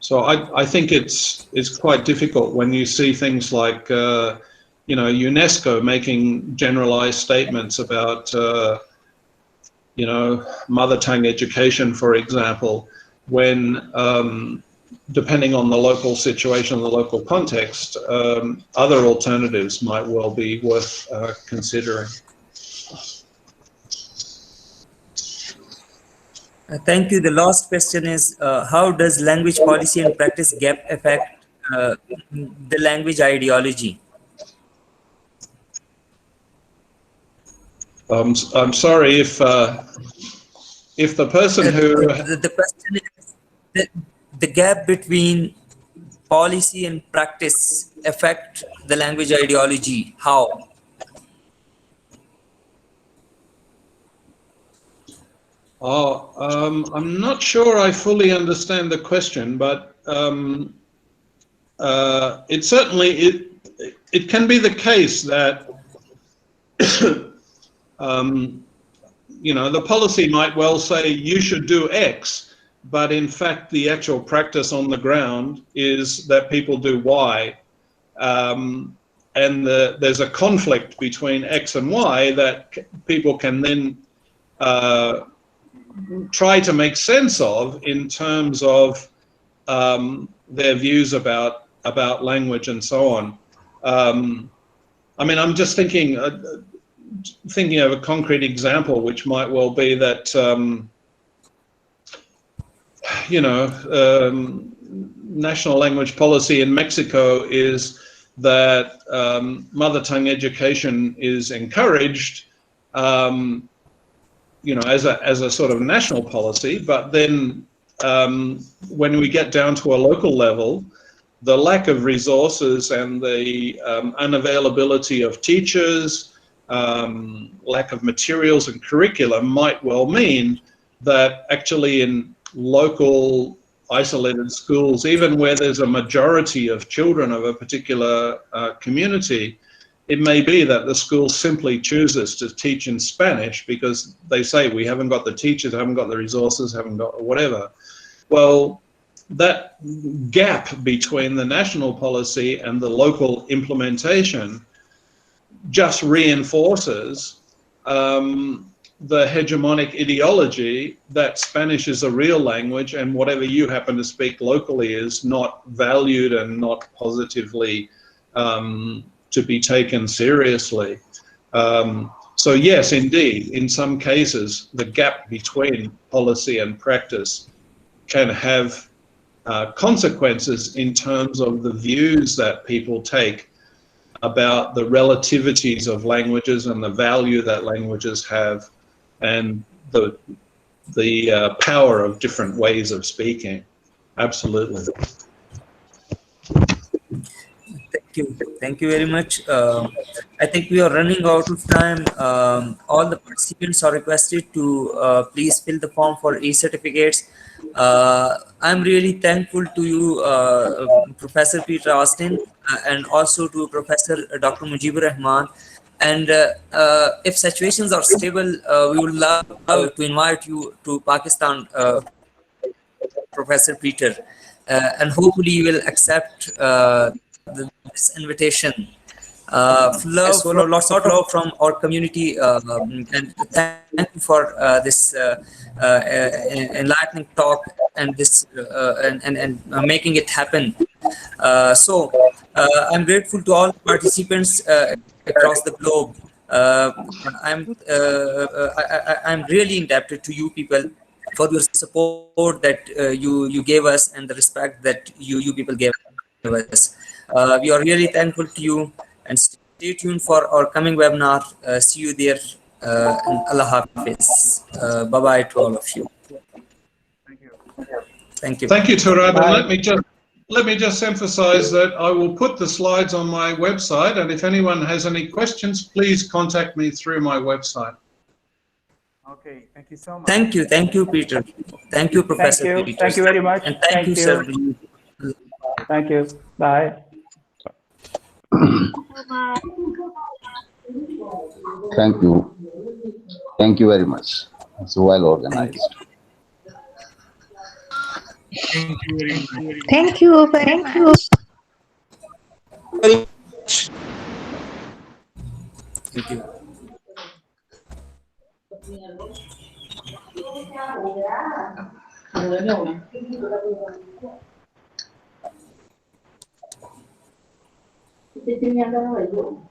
So I think it's quite difficult when you see things like you know, UNESCO making generalized statements about you know, mother tongue education, for example, when depending on the local situation, the local context, other alternatives might well be worth considering. Thank you. The last question is, how does language policy and practice gap affect the language ideology? I'm sorry if the person who The question is the gap between policy and practice affect the language ideology. How? I'm not sure I fully understand the question, but it certainly it can be the case that you know, the policy might well say you should do X, but in fact the actual practice on the ground is that people do Y, and there's a conflict between X and Y that people can then try to make sense of in terms of their views about language and so on. I mean, I'm just thinking of a concrete example, which might well be that you know, national language policy in Mexico is that mother tongue education is encouraged, you know, as a sort of national policy, but then when we get down to a local level, the lack of resources and the unavailability of teachers, lack of materials and curriculum might well mean that actually in local isolated schools, even where there's a majority of children of a particular community, it may be that the school simply chooses to teach in Spanish because they say we haven't got the teachers, haven't got the resources, haven't got whatever. Well, that gap between the national policy and the local implementation just reinforces the hegemonic ideology that Spanish is a real language and whatever you happen to speak locally is not valued and not positively to be taken seriously. So yes, indeed, in some cases, the gap between policy and practice can have consequences in terms of the views that people take about the relativities of languages and the value that languages have and the power of different ways of speaking. Absolutely. Thank you very much. I think we are running out of time. All the participants are requested to please fill the form for e-certificates. I'm really thankful to you, Professor Peter Austin, and also to Professor Dr. Mujibur Rahman. And if situations are stable, we would love to invite you to Pakistan, Professor Peter, and hopefully you will accept this invitation. Lots of love from our community, and thank you for this enlightening talk and this and making it happen. So I'm grateful to all participants across the globe Uh, I'm really indebted to you people for your support that you gave us and the respect that you people gave us. We are really thankful to you, and stay tuned for our coming webinar. See you there. And Allah Hafiz. Bye bye to all of you. Thank you. Thank you. Thank you, Turab. And Bye. let me just emphasize that I will put the slides on my website, and if anyone has any questions, please contact me through my website. Okay, thank you so much. Thank you, Peter. Thank you, Professor Peter. Thank you very much. And thank you, sir. Thank you. Bye. Thank you. Thank you very much. It's well organized. Thank you very much. Thank you very much. Very much. Thank you. Te tenía que haber ido.